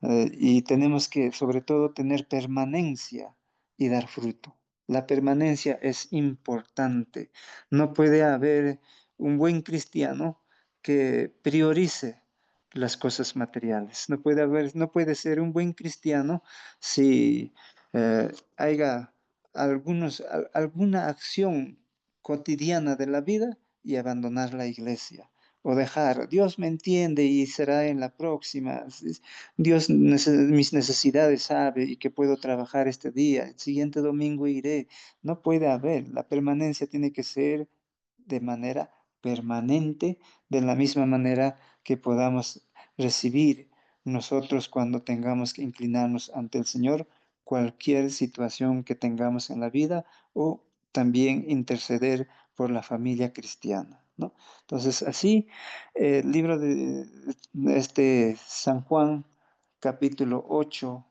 Y tenemos que, sobre todo, tener permanencia y dar fruto. La permanencia es importante. No puede haber un buen cristiano que priorice las cosas materiales. No puede ser un buen cristiano si haya alguna acción cotidiana de la vida y abandonar la iglesia o dejar, Dios me entiende y será en la próxima. Dios mis necesidades sabe y que puedo trabajar este día, el siguiente domingo iré. No puede haber, la permanencia tiene que ser de manera permanente, de la misma manera que podamos recibir nosotros cuando tengamos que inclinarnos ante el Señor, cualquier situación que tengamos en la vida o también interceder por la familia cristiana, ¿no? Entonces, así, el libro de San Juan, capítulo 8,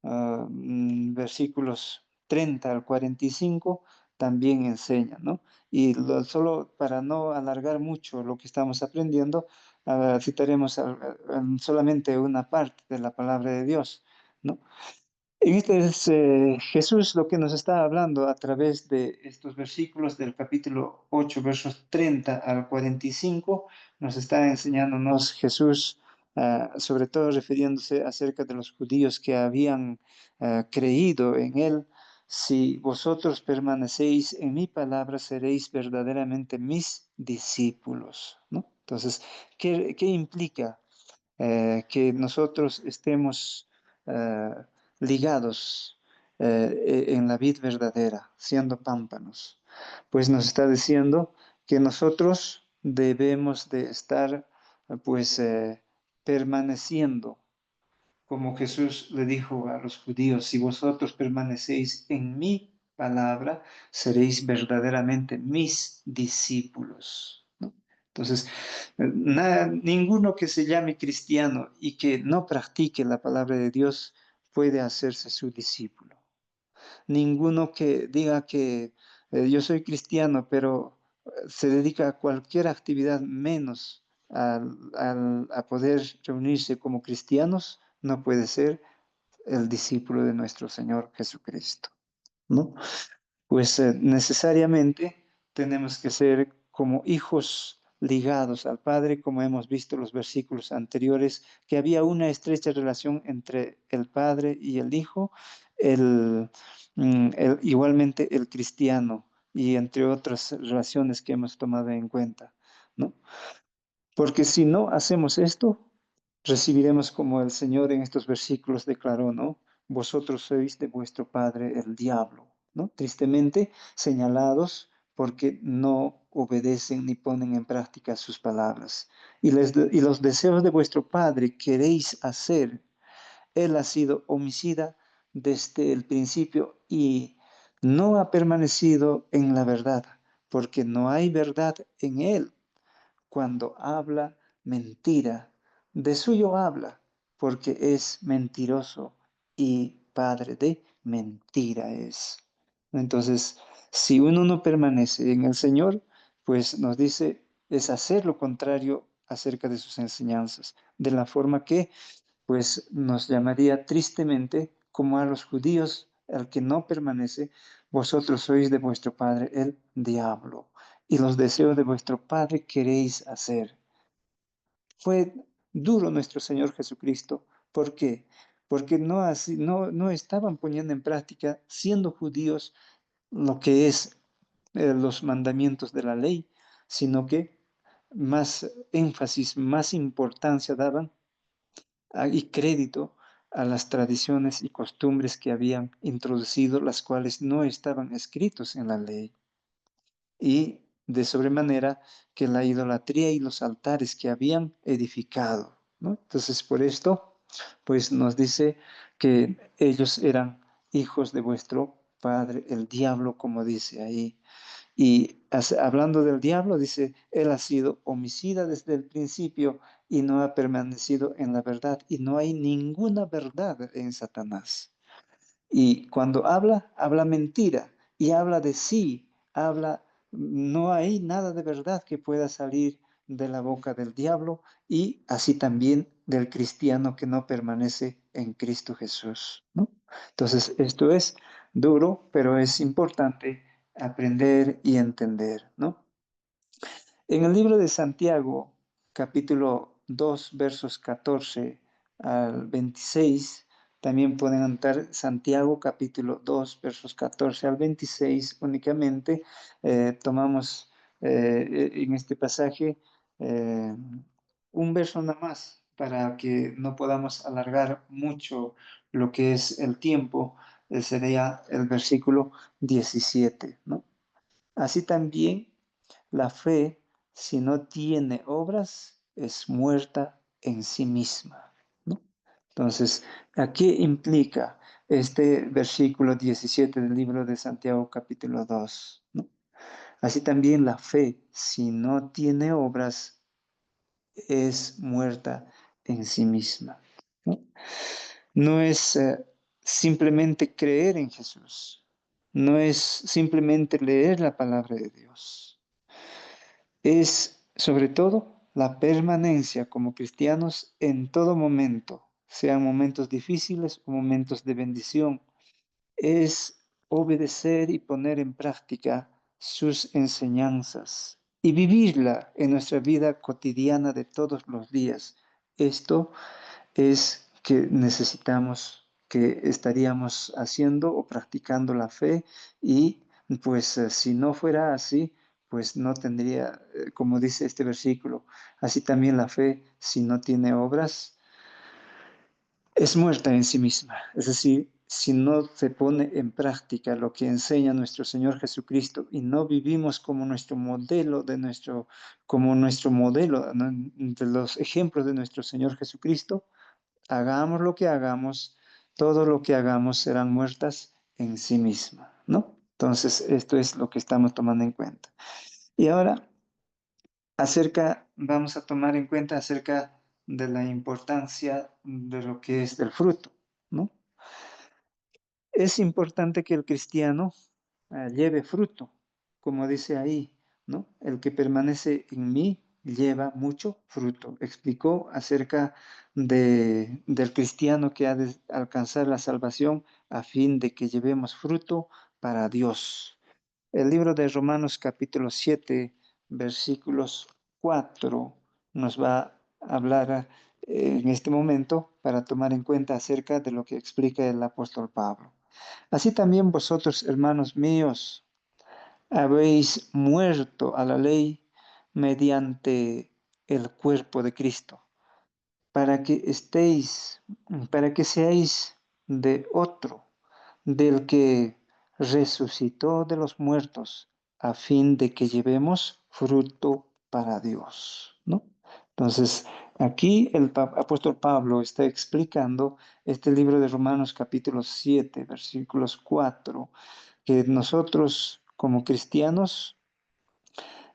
versículos 30 al 45, también enseña, ¿no? Y solo para no alargar mucho lo que estamos aprendiendo, citaremos solamente una parte de la palabra de Dios, ¿no? En este es Jesús lo que nos está hablando a través de estos versículos del capítulo 8, versos 30 al 45, nos está enseñándonos Jesús, sobre todo refiriéndose acerca de los judíos que habían creído en Él. Si vosotros permanecéis en mi palabra, seréis verdaderamente mis discípulos, ¿no? Entonces, ¿qué implica? Que nosotros estemos ligados en la vid verdadera, siendo pámpanos. Pues nos está diciendo que nosotros debemos de estar pues permaneciendo, como Jesús le dijo a los judíos, si vosotros permanecéis en mi palabra, seréis verdaderamente mis discípulos, ¿no? Entonces, ninguno que se llame cristiano y que no practique la palabra de Dios puede hacerse su discípulo. Ninguno que diga que yo soy cristiano, pero se dedica a cualquier actividad menos a poder reunirse como cristianos, no puede ser el discípulo de nuestro Señor Jesucristo, ¿no? Pues necesariamente tenemos que ser como hijos ligados al Padre, como hemos visto en los versículos anteriores, que había una estrecha relación entre el Padre y el Hijo, el, igualmente el cristiano, y entre otras relaciones que hemos tomado en cuenta, ¿no? Porque si no hacemos esto, recibiremos como el Señor en estos versículos declaró, ¿no? Vosotros sois de vuestro padre el diablo, ¿no? Tristemente señalados porque no obedecen ni ponen en práctica sus palabras. Y los deseos de vuestro padre queréis hacer. Él ha sido homicida desde el principio y no ha permanecido en la verdad, porque no hay verdad en él. Cuando habla mentira, de suyo habla, porque es mentiroso y padre de mentira es. Entonces, si uno no permanece en el Señor, pues nos dice, es hacer lo contrario acerca de sus enseñanzas, de la forma que pues nos llamaría tristemente como a los judíos, al que no permanece, vosotros sois de vuestro padre el diablo, y los deseos de vuestro padre queréis hacer. Fue duro nuestro Señor Jesucristo. ¿Por qué? Porque no estaban poniendo en práctica, siendo judíos, lo que es los mandamientos de la ley, sino que más énfasis, más importancia daban y crédito a las tradiciones y costumbres que habían introducido, las cuales no estaban escritos en la ley. Y de sobremanera que la idolatría y los altares que habían edificado, ¿no? Entonces, por esto, pues nos dice que ellos eran hijos de vuestro padre, el diablo, como dice ahí. Y hablando del diablo, dice, él ha sido homicida desde el principio y no ha permanecido en la verdad. Y no hay ninguna verdad en Satanás. Y cuando habla, habla mentira y habla de sí, no hay nada de verdad que pueda salir de la boca del diablo y así también del cristiano que no permanece en Cristo Jesús, ¿no? Entonces, esto es duro, pero es importante aprender y entender, ¿no? En el libro de Santiago, capítulo 2, versos 14 al 26, también pueden anotar Santiago, capítulo 2, versos 14 al 26 únicamente. Tomamos en este pasaje un verso nada más para que no podamos alargar mucho lo que es el tiempo. Sería el versículo 17, ¿no? Así también la fe, si no tiene obras, es muerta en sí misma, ¿no? Entonces, ¿a qué implica este versículo 17 del libro de Santiago capítulo 2? ¿No? Así también la fe, si no tiene obras, es muerta en sí misma, ¿no? No es simplemente creer en Jesús, no es simplemente leer la palabra de Dios. Es sobre todo la permanencia como cristianos en todo momento, sean momentos difíciles o momentos de bendición. Es obedecer y poner en práctica sus enseñanzas y vivirla en nuestra vida cotidiana de todos los días. Esto es que necesitamos, que estaríamos haciendo o practicando la fe y pues si no fuera así, pues no tendría, como dice este versículo, así también la fe, si no tiene obras, es muerta en sí misma. Es decir, si no se pone en práctica lo que enseña nuestro Señor Jesucristo y no vivimos como nuestro modelo como nuestro modelo, ¿no? De los ejemplos de nuestro Señor Jesucristo, hagamos lo que hagamos, todo lo que hagamos serán muertas en sí misma, ¿no? Entonces, esto es lo que estamos tomando en cuenta. Y ahora, vamos a tomar en cuenta acerca de la importancia de lo que es del fruto, ¿no? Es importante que el cristiano lleve fruto, como dice ahí, ¿no? El que permanece en mí lleva mucho fruto. Explicó acerca del cristiano que ha de alcanzar la salvación a fin de que llevemos fruto para Dios. El libro de Romanos capítulo 7, versículos 4, nos va a hablar en este momento para tomar en cuenta acerca de lo que explica el apóstol Pablo. Así también vosotros, hermanos míos, habéis muerto a la ley mediante el cuerpo de Cristo, para que estéis, para que seáis de otro, del que resucitó de los muertos, a fin de que llevemos fruto para Dios, ¿no? Entonces, aquí el apóstol Pablo está explicando este libro de Romanos capítulo 7, versículos 4, que nosotros como cristianos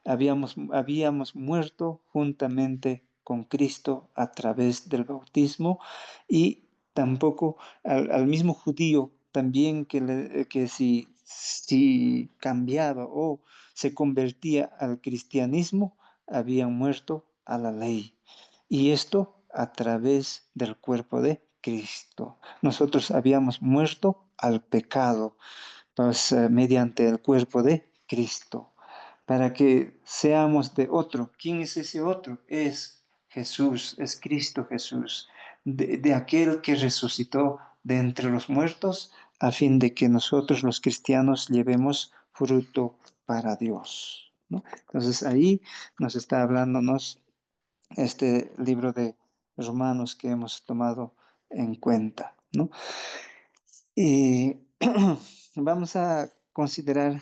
habíamos muerto juntamente con Cristo a través del bautismo y tampoco al mismo judío también que si cambiaba o se convertía al cristianismo, habían muerto a la ley. Y esto a través del cuerpo de Cristo. Nosotros habíamos muerto al pecado, pues, mediante el cuerpo de Cristo, para que seamos de otro. ¿Quién es ese otro? Es Jesús, es Cristo Jesús, de aquel que resucitó de entre los muertos, a fin de que nosotros los cristianos llevemos fruto para Dios, ¿no? Entonces ahí nos está hablándonos este libro de Romanos que hemos tomado en cuenta, ¿no? Y vamos a considerar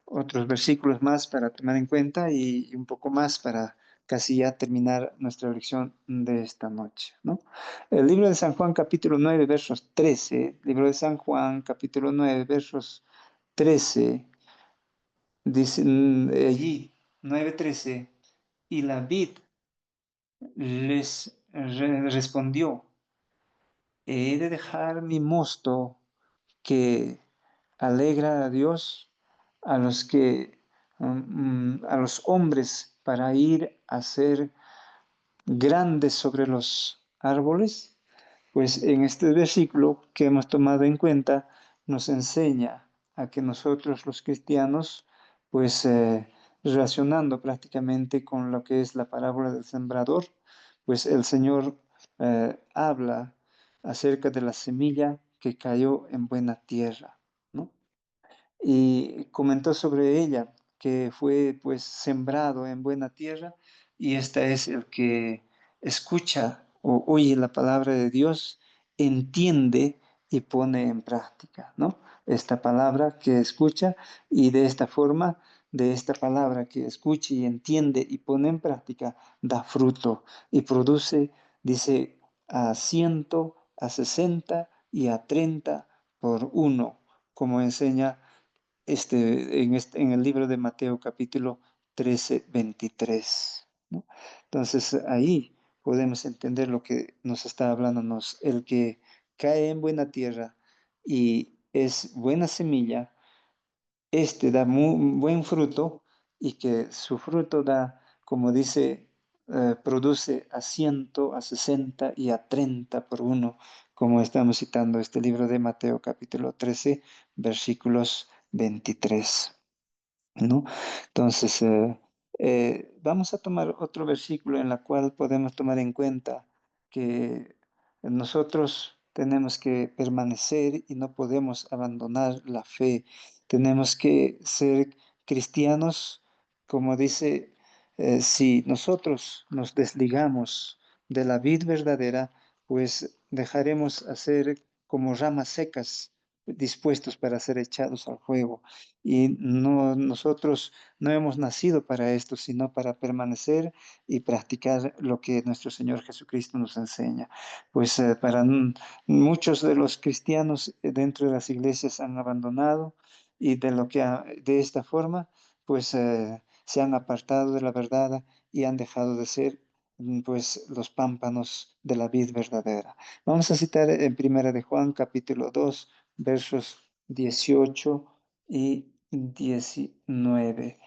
otros versículos más para tomar en cuenta y un poco más para casi ya terminar nuestra lección de esta noche, ¿no? El libro de San Juan, capítulo 9, versos 13, libro de San Juan, capítulo 9, versos 13, dice allí, 9:13, y la vid les respondió, he de dejar mi mosto que alegra a Dios, a los que a los hombres para ir a ser grandes sobre los árboles. Pues en este versículo que hemos tomado en cuenta nos enseña a que nosotros los cristianos, pues relacionando prácticamente con lo que es la parábola del sembrador, pues el Señor habla acerca de la semilla que cayó en buena tierra, ¿no? Y comentó sobre ella que fue pues sembrado en buena tierra y esta es el que escucha o oye la palabra de Dios, entiende y pone en práctica, ¿no? Esta palabra que escucha y de esta forma, de esta palabra que escucha y entiende y pone en práctica, da fruto y produce, dice, a 100, a 60 y a 30 por uno, como enseña en el libro de Mateo capítulo 13, 23, ¿no? Entonces ahí podemos entender lo que nos está hablándonos, el que cae en buena tierra y es buena semilla, da muy buen fruto y que su fruto da, como dice, produce a 100, a 60 y a 30 por uno, como estamos citando este libro de Mateo capítulo 13, versículos 23, ¿no? Entonces, vamos a tomar otro versículo en la cual podemos tomar en cuenta que nosotros tenemos que permanecer y no podemos abandonar la fe. Tenemos que ser cristianos, como dice, si nosotros nos desligamos de la vid verdadera, pues dejaremos hacer como ramas secas dispuestos para ser echados al fuego. Y no, nosotros no hemos nacido para esto, sino para permanecer y practicar lo que nuestro Señor Jesucristo nos enseña. Pues para muchos de los cristianos dentro de las iglesias han abandonado y de esta forma, pues se han apartado de la verdad y han dejado de ser pues los pámpanos de la vid verdadera. Vamos a citar en Primera de Juan, capítulo 2, versos 18 y 19.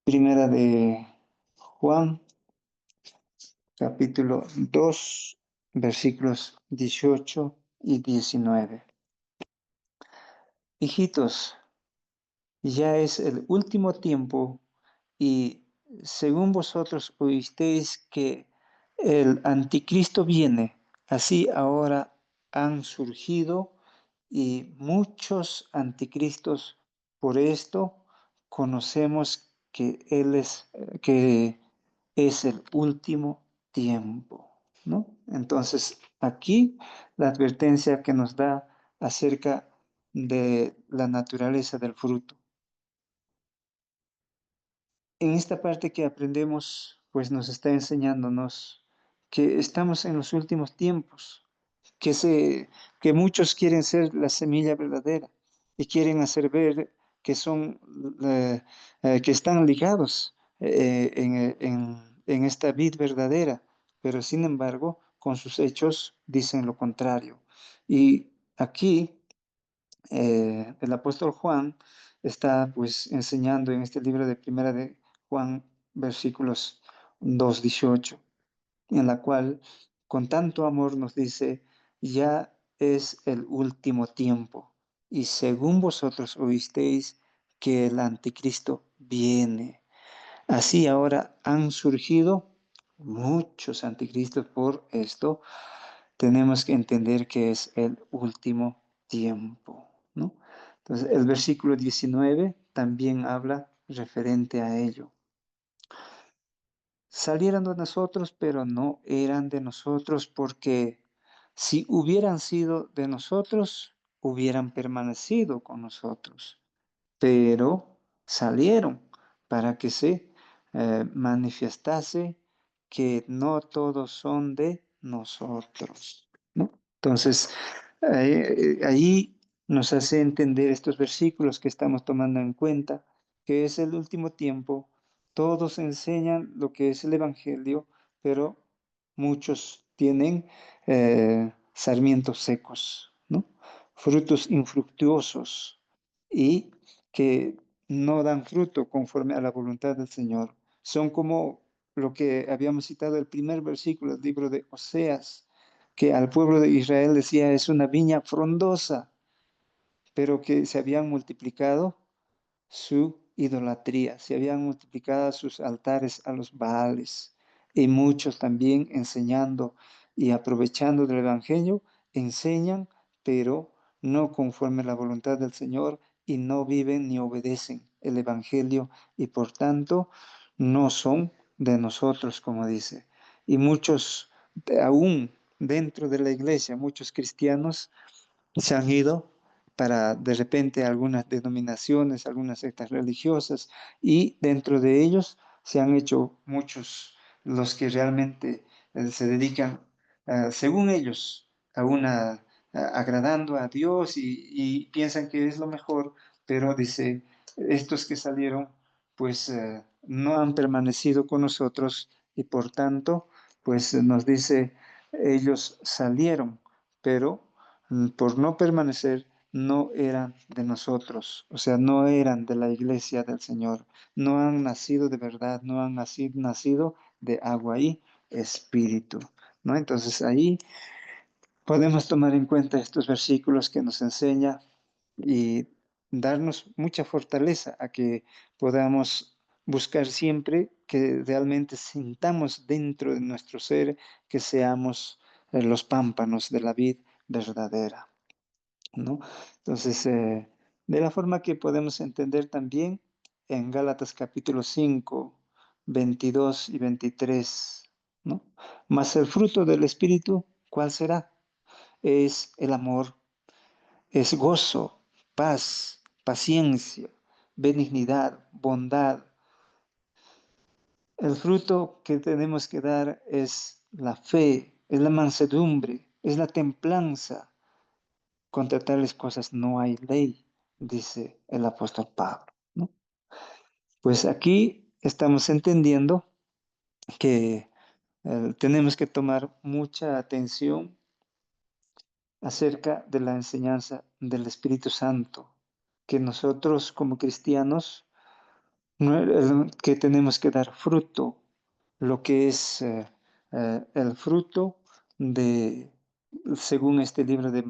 Primera de Juan, capítulo 2, versículos 18 y 19. Hijitos, ya es el último tiempo y según vosotros oísteis que el anticristo viene, así ahora han surgido y muchos anticristos. Por esto conocemos que Él que es el último tiempo. ¿no? Entonces, aquí la advertencia que nos da acerca de la naturaleza del fruto. En esta parte que aprendemos, pues nos está enseñándonos que estamos en los últimos tiempos, que, que muchos quieren ser la semilla verdadera y quieren hacer ver que son, que están ligados en esta vid verdadera, pero sin embargo, con sus hechos dicen lo contrario. Y aquí el apóstol Juan está pues enseñando en este libro de Primera de Juan, versículos 2:18, en la cual con tanto amor nos dice, ya es el último tiempo, y según vosotros oísteis que el anticristo viene. Así ahora han surgido muchos anticristos por esto. Tenemos que entender que es el último tiempo, ¿no? Entonces, el versículo 19 también habla referente a ello. Salieron de nosotros, pero no eran de nosotros, porque si hubieran sido de nosotros, hubieran permanecido con nosotros, pero salieron para que se manifestase que no todos son de nosotros, ¿no? Entonces, ahí nos hace entender estos versículos que estamos tomando en cuenta, que es el último tiempo, todos enseñan lo que es el Evangelio, pero muchos tienen sarmientos secos, ¿no? Frutos infructuosos y que no dan fruto conforme a la voluntad del Señor. Son como lo que habíamos citado el primer versículo del libro de Oseas, que al pueblo de Israel decía es una viña frondosa, pero que se habían multiplicado su idolatría, se habían multiplicado sus altares a los Baales, y muchos también enseñando y aprovechando del Evangelio, enseñan, pero no conforme a la voluntad del Señor, y no viven ni obedecen el Evangelio, y por tanto no son de nosotros, como dice. Y muchos, aún dentro de la iglesia, muchos cristianos se han ido para de repente algunas denominaciones, algunas sectas religiosas, y dentro de ellos se han hecho muchos los que realmente se dedican, según ellos, a agradando a Dios y piensan que es lo mejor, pero dice, estos que salieron, pues no han permanecido con nosotros y por tanto, pues nos dice, ellos salieron, pero por no permanecer, no eran de nosotros, o sea, no eran de la iglesia del Señor, no han nacido de verdad, no han nacido de agua y espíritu, ¿no? Entonces ahí podemos tomar en cuenta estos versículos que nos enseña y darnos mucha fortaleza a que podamos buscar siempre que realmente sintamos dentro de nuestro ser que seamos los pámpanos de la vid verdadera, ¿no? Entonces, de la forma que podemos entender también en Gálatas capítulo 5, 22 y 23, ¿no? Mas el fruto del Espíritu, ¿cuál será? Es el amor, es gozo, paz, paciencia, benignidad, bondad. El fruto que tenemos que dar es la fe, es la mansedumbre, es la templanza. Contra tales cosas no hay ley, dice el apóstol Pablo, ¿no? Pues aquí estamos entendiendo que tenemos que tomar mucha atención acerca de la enseñanza del Espíritu Santo, que nosotros como cristianos que tenemos que dar fruto, lo que es el fruto de, según este libro de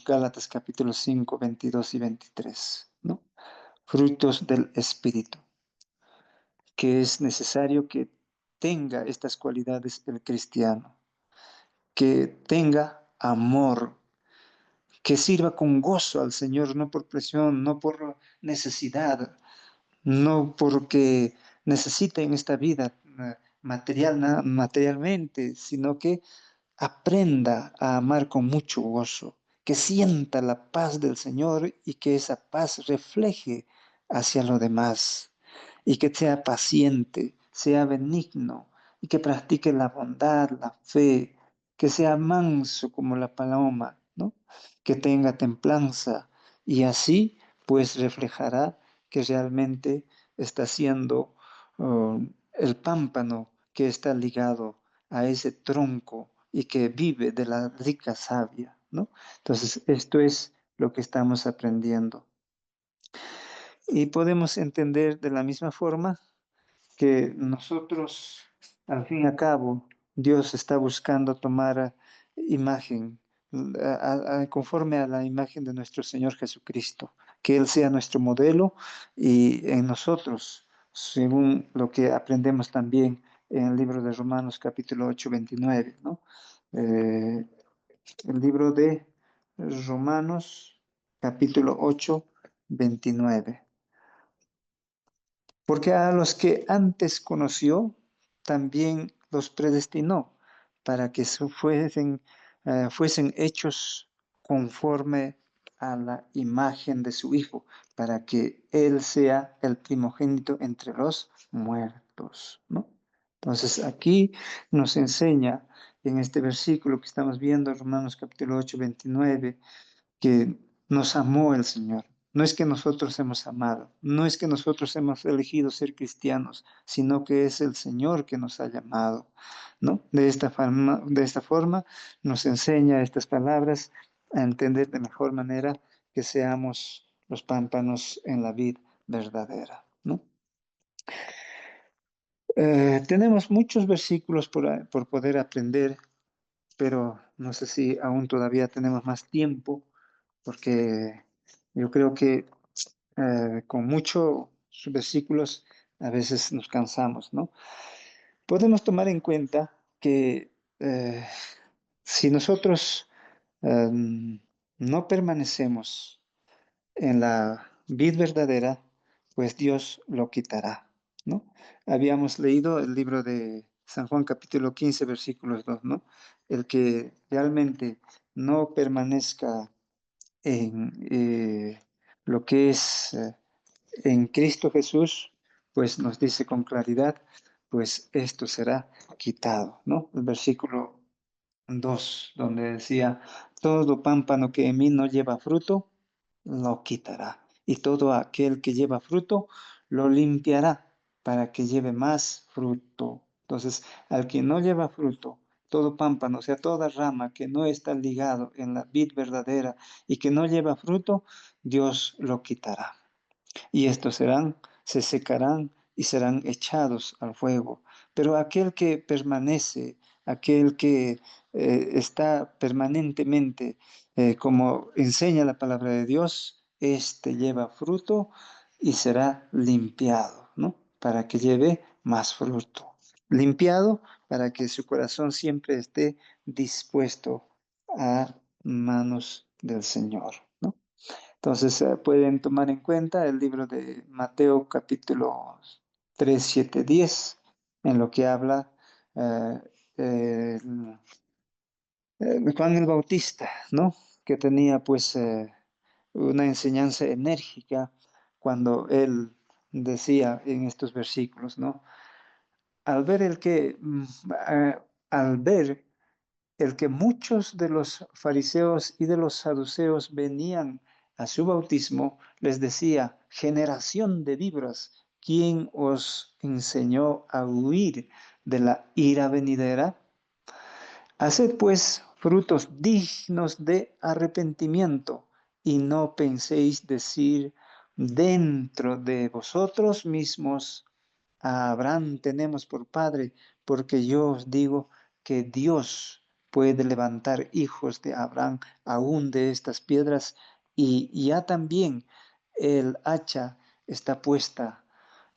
Gálatas capítulo 5 22 y 23, ¿no? Frutos del Espíritu, que es necesario que tenga estas cualidades el cristiano, que tenga amor, que sirva con gozo al Señor, no por presión, no por necesidad, no porque necesite en esta vida materialmente, sino que aprenda a amar con mucho gozo, que sienta la paz del Señor y que esa paz refleje hacia lo demás, y que sea paciente, sea benigno, y que practique la bondad, la fe, que sea manso como la paloma, ¿no? Que tenga templanza, y así pues reflejará que realmente está siendo el pámpano que está ligado a ese tronco y que vive de la rica savia, ¿no? Entonces, esto es lo que estamos aprendiendo. Y podemos entender de la misma forma que nosotros, al fin y al cabo, Dios está buscando tomar imagen, conforme a la imagen de nuestro Señor Jesucristo, que Él sea nuestro modelo y en nosotros, según lo que aprendemos también en el libro de Romanos capítulo 8 29, ¿no? Eh, el libro de Romanos capítulo 8 29. Porque a los que antes conoció, también los predestinó para que fuesen hechos conforme a la imagen de su Hijo, para que Él sea el primogénito entre los muertos, ¿no? Entonces aquí nos enseña en este versículo que estamos viendo, Romanos capítulo 8, 29, que nos amó el Señor. No es que nosotros hemos amado, no es que nosotros hemos elegido ser cristianos, sino que es el Señor que nos ha llamado, ¿no? De esta forma nos enseña estas palabras a entender de mejor manera que seamos los pámpanos en la vid verdadera, ¿no? Tenemos muchos versículos por poder aprender, pero no sé si aún todavía tenemos más tiempo, porque yo creo que con muchos versículos a veces nos cansamos, ¿no? Podemos tomar en cuenta que si nosotros no permanecemos en la vid verdadera, pues Dios lo quitará, ¿no? Habíamos leído el libro de San Juan capítulo 15 versículos 2, ¿no? El que realmente no permanezca en lo que es en Cristo Jesús, pues nos dice con claridad, pues esto será quitado, ¿no? El versículo 2 donde decía, todo pámpano que en mí no lleva fruto, lo quitará. Y todo aquel que lleva fruto, lo limpiará para que lleve más fruto. Entonces, al que no lleva fruto, todo pámpano, o sea, toda rama que no está ligado en la vid verdadera y que no lleva fruto, Dios lo quitará y estos se secarán y serán echados al fuego. Pero aquel que permanece, aquel que está permanentemente, como enseña la palabra de Dios, este lleva fruto y será limpiado, ¿no? Para que lleve más fruto. Limpiado para que su corazón siempre esté dispuesto a manos del Señor, ¿no? Entonces, pueden tomar en cuenta el libro de Mateo capítulo 3 7 10 en lo que habla eh, eh, Juan el Bautista, ¿no? Que tenía pues una enseñanza enérgica cuando él decía en estos versículos, ¿no? Al ver al ver el que muchos de los fariseos y de los saduceos venían a su bautismo, les decía, generación de víboras, ¿quién os enseñó a huir de la ira venidera? Haced pues frutos dignos de arrepentimiento y no penséis decir dentro de vosotros mismos, a Abraham tenemos por padre, porque yo os digo que Dios puede levantar hijos de Abraham aún de estas piedras y ya también el hacha está puesta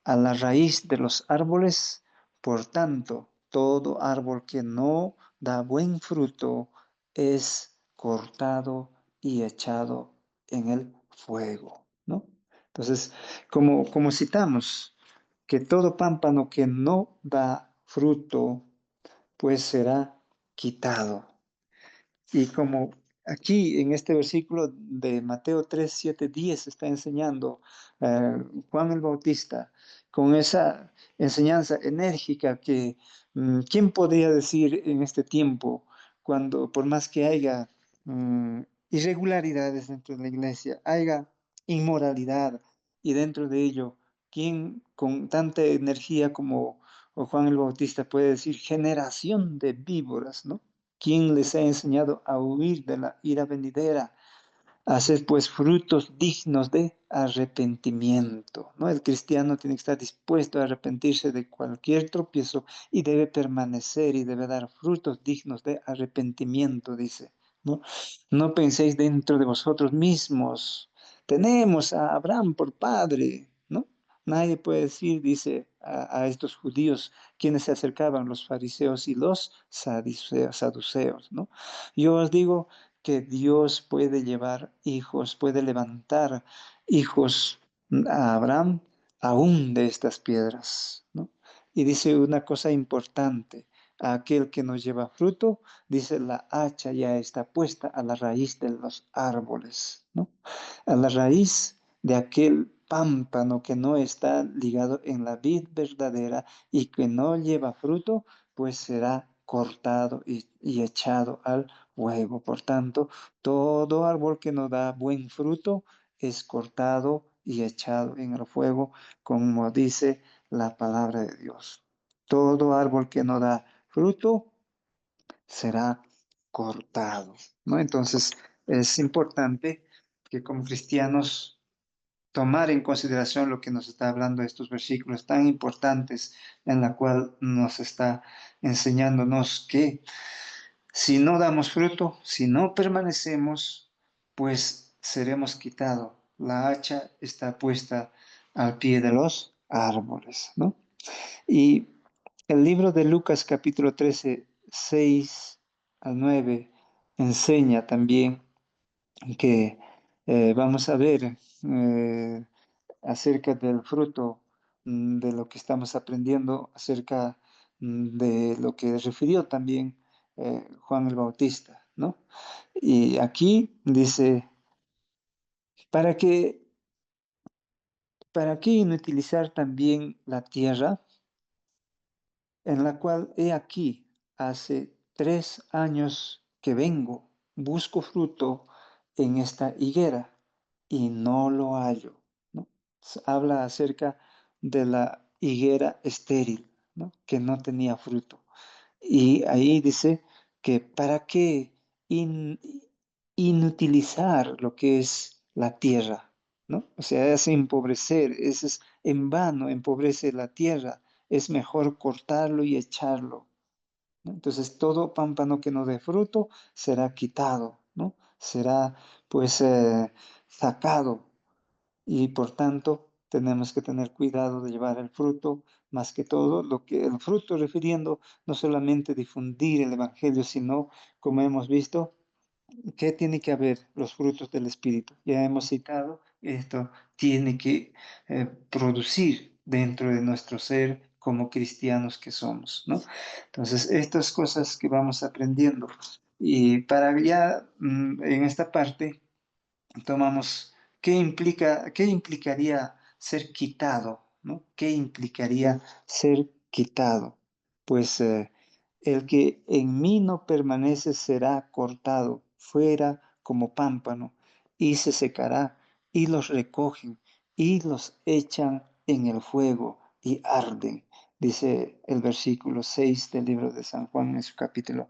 a la raíz de los árboles, por tanto, todo árbol que no da buen fruto es cortado y echado en el fuego, ¿no? Entonces, como citamos, que todo pámpano que no da fruto, pues será quitado. Y como aquí en este versículo de Mateo 3, 7, 10 está enseñando Juan el Bautista con esa enseñanza enérgica que, ¿quién podría decir en este tiempo, cuando por más que haya irregularidades dentro de la iglesia, haya inmoralidad y dentro de ello, quién con tanta energía como Juan el Bautista puede decir generación de víboras, ¿no? ¿Quién les ha enseñado a huir de la ira venidera? Hacer pues frutos dignos de arrepentimiento, ¿no? El cristiano tiene que estar dispuesto a arrepentirse de cualquier tropiezo y debe permanecer y debe dar frutos dignos de arrepentimiento, dice, ¿no? No penséis dentro de vosotros mismos, tenemos a Abraham por padre, ¿no? Nadie puede decir, dice a estos judíos, quienes se acercaban, los fariseos y los saduceos, ¿no? Yo os digo, que Dios puede llevar hijos, puede levantar hijos a Abraham aún de estas piedras, ¿no? Y dice una cosa importante, a aquel que nos lleva fruto, dice la hacha ya está puesta a la raíz de los árboles, ¿no? A la raíz de aquel pámpano que no está ligado en la vid verdadera y que no lleva fruto, pues será cortado y echado al fuego. Por tanto, todo árbol que no da buen fruto es cortado y echado en el fuego, como dice la palabra de Dios. Todo árbol que no da fruto será cortado, ¿no? Entonces, es importante que como cristianos tomar en consideración lo que nos está hablando estos versículos tan importantes en la cual nos está enseñándonos que si no damos fruto, si no permanecemos, pues seremos quitados. La hacha está puesta al pie de los árboles, ¿no? Y el libro de Lucas capítulo 13, 6 al 9 enseña también que vamos a ver acerca del fruto, de lo que estamos aprendiendo, acerca de lo que refirió también Juan el Bautista, ¿no? Y aquí dice, ¿para qué, para qué inutilizar también la tierra en la cual he aquí hace 3 años que vengo, busco fruto en esta higuera y no lo hallo, ¿no? Habla acerca de la higuera estéril, ¿no? Que no tenía fruto. Y ahí dice que para qué inutilizar lo que es la tierra, ¿no? O sea, es empobrecer, es en vano, empobrece la tierra, es mejor cortarlo y echarlo, ¿no? Entonces, todo pámpano que no dé fruto será quitado, ¿no? Será, pues, sacado y por tanto tenemos que tener cuidado de llevar el fruto, más que todo, lo que el fruto refiriendo no solamente difundir el Evangelio, sino, como hemos visto, ¿qué tiene que haber? Los frutos del Espíritu. Ya hemos citado, esto tiene que producir dentro de nuestro ser como cristianos que somos, ¿no? Entonces, estas cosas que vamos aprendiendo. Y para ya en esta parte tomamos qué implicaría ser quitado, ¿no? ¿Qué implicaría ser quitado? Pues el que en mí no permanece será cortado fuera como pámpano y se secará y los recogen y los echan en el fuego y arden, dice el versículo 6 del libro de San Juan en su capítulo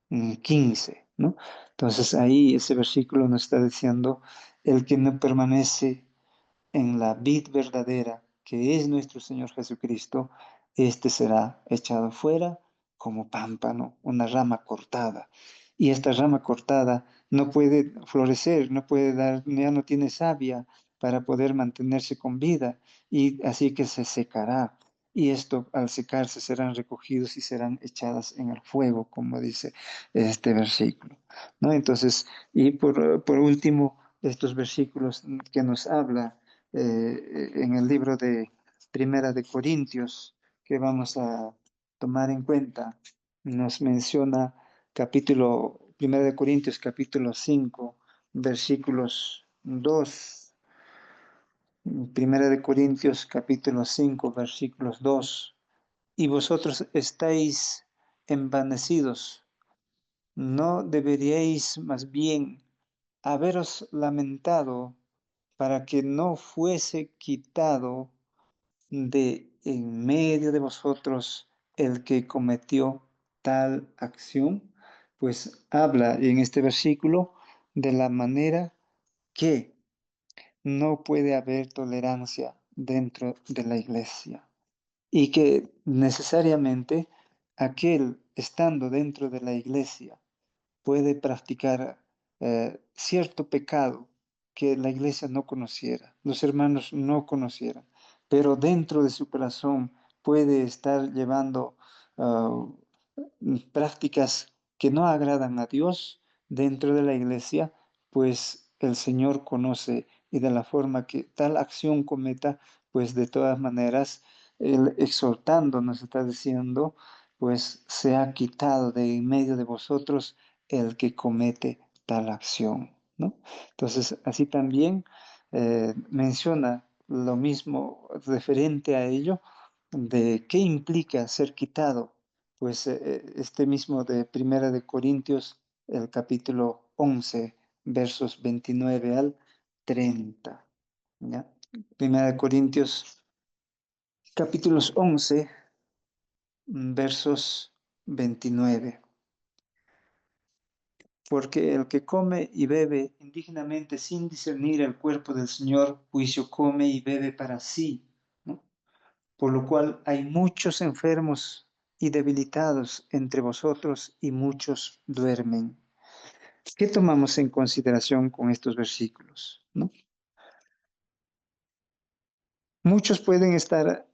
15, ¿no? Entonces ahí ese versículo nos está diciendo, el que no permanece en la vid verdadera, que es nuestro Señor Jesucristo, este será echado fuera como pámpano, una rama cortada. Y esta rama cortada no puede florecer, no puede dar, ya no tiene savia para poder mantenerse con vida, y así que se secará. Y esto al secarse serán recogidos y serán echadas en el fuego, como dice este versículo, ¿no? Entonces, y por último, estos versículos que nos habla en el libro de Primera de Corintios, que vamos a tomar en cuenta. nos menciona capítulo 1 de Corintios, capítulo 5, versículos 2. 1 de Corintios, capítulo 5, versículos 2. Y vosotros estáis envanecidos. ¿No deberíais más bien haberos lamentado para que no fuese quitado de en medio de vosotros el que cometió tal acción? Pues habla en este versículo de la manera que no puede haber tolerancia dentro de la iglesia y que necesariamente aquel estando dentro de la iglesia puede practicar cierto pecado que la iglesia no conociera, los hermanos no conocieran, pero dentro de su corazón puede estar llevando uh, prácticas que no agradan a Dios dentro de la iglesia, pues el Señor conoce y de la forma que tal acción cometa, pues de todas maneras, Él exhortando nos está diciendo, pues se ha quitado de en medio de vosotros el que comete tal acción, ¿no? Entonces, así también menciona lo mismo referente a ello, de qué implica ser quitado, pues este mismo de Primera de Corintios, el capítulo 11, versos 29 al 30, ¿ya? Primera de Corintios, capítulos 11, versos 29. Porque el que come y bebe indignamente sin discernir el cuerpo del Señor, juicio come y bebe para sí, ¿no? Por lo cual hay muchos enfermos y debilitados entre vosotros y muchos duermen. ¿Qué tomamos en consideración con estos versículos? ¿No? Muchos pueden estar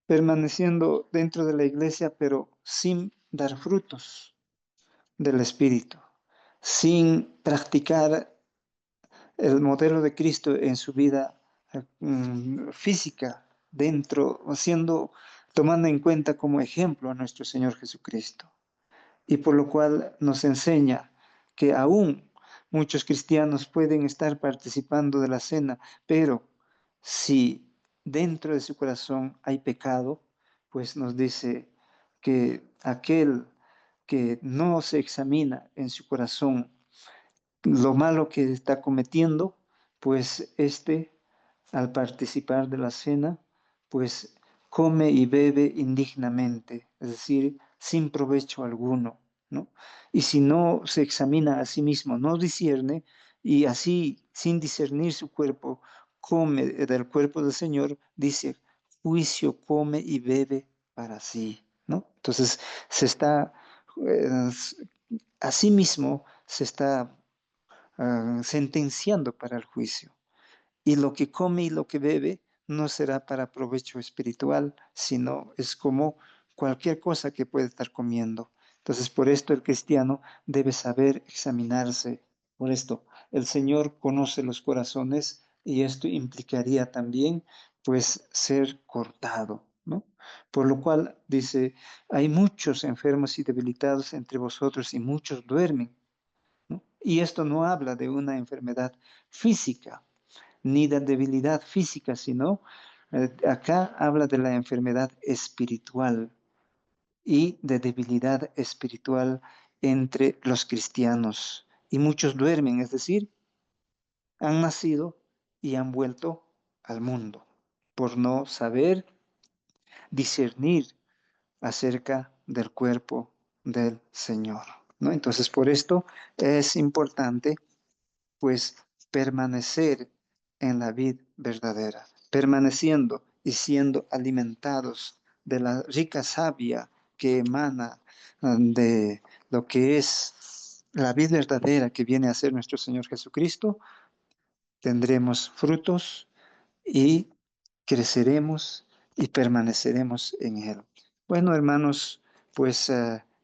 permaneciendo dentro de la iglesia, pero sin dar frutos del Espíritu, sin practicar el modelo de Cristo en su vida física, dentro, tomando en cuenta como ejemplo a nuestro Señor Jesucristo. Y por lo cual nos enseña que aún muchos cristianos pueden estar participando de la cena, pero si dentro de su corazón hay pecado, pues nos dice que aquel que no se examina en su corazón lo malo que está cometiendo, pues al participar de la cena, pues come y bebe indignamente, es decir, sin provecho alguno, ¿no? Y si no se examina a sí mismo, no discierne, y así, sin discernir su cuerpo, come del cuerpo del Señor, dice, juicio come y bebe para sí, ¿no? Entonces, eh, a sí mismo se está sentenciando para el juicio. Y lo que come y lo que bebe no será para provecho espiritual, sino es como cualquier cosa que puede estar comiendo. Entonces, por esto el cristiano debe saber examinarse. Por esto, el Señor conoce los corazones y esto implicaría también, pues, ser cortado, ¿no? Por lo cual dice, hay muchos enfermos y debilitados entre vosotros y muchos duermen, ¿no? Y esto no habla de una enfermedad física, ni de debilidad física, sino acá habla de la enfermedad espiritual y de debilidad espiritual entre los cristianos. Y muchos duermen, es decir, han nacido y han vuelto al mundo por no saber discernir acerca del cuerpo del Señor, ¿no? Entonces, por esto es importante pues permanecer en la vid verdadera, permaneciendo y siendo alimentados de la rica savia que emana de lo que es la vid verdadera que viene a ser nuestro Señor Jesucristo, tendremos frutos y creceremos y permaneceremos en Él. Bueno, hermanos, pues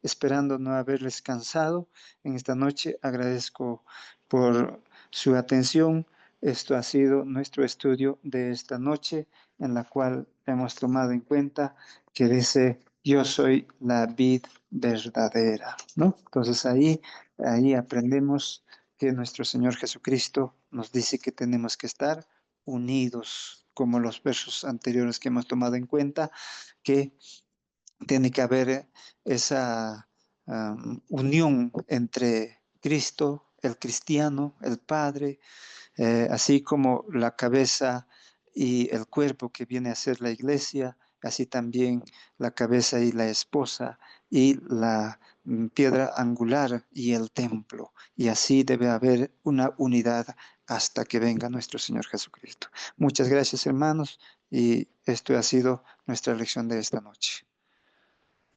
esperando no haberles cansado en esta noche, agradezco por su atención. Esto ha sido nuestro estudio de esta noche, en la cual hemos tomado en cuenta que dice yo soy la vid verdadera, ¿no? Entonces ahí aprendemos que nuestro Señor Jesucristo nos dice que tenemos que estar unidos, como los versos anteriores que hemos tomado en cuenta, que tiene que haber esa unión entre Cristo, el cristiano, el Padre, así como la cabeza y el cuerpo que viene a ser la iglesia, así también la cabeza y la esposa y la piedra angular y el templo. Y así debe haber una unidad hasta que venga nuestro Señor Jesucristo. Muchas gracias, hermanos, y esto ha sido nuestra lección de esta noche.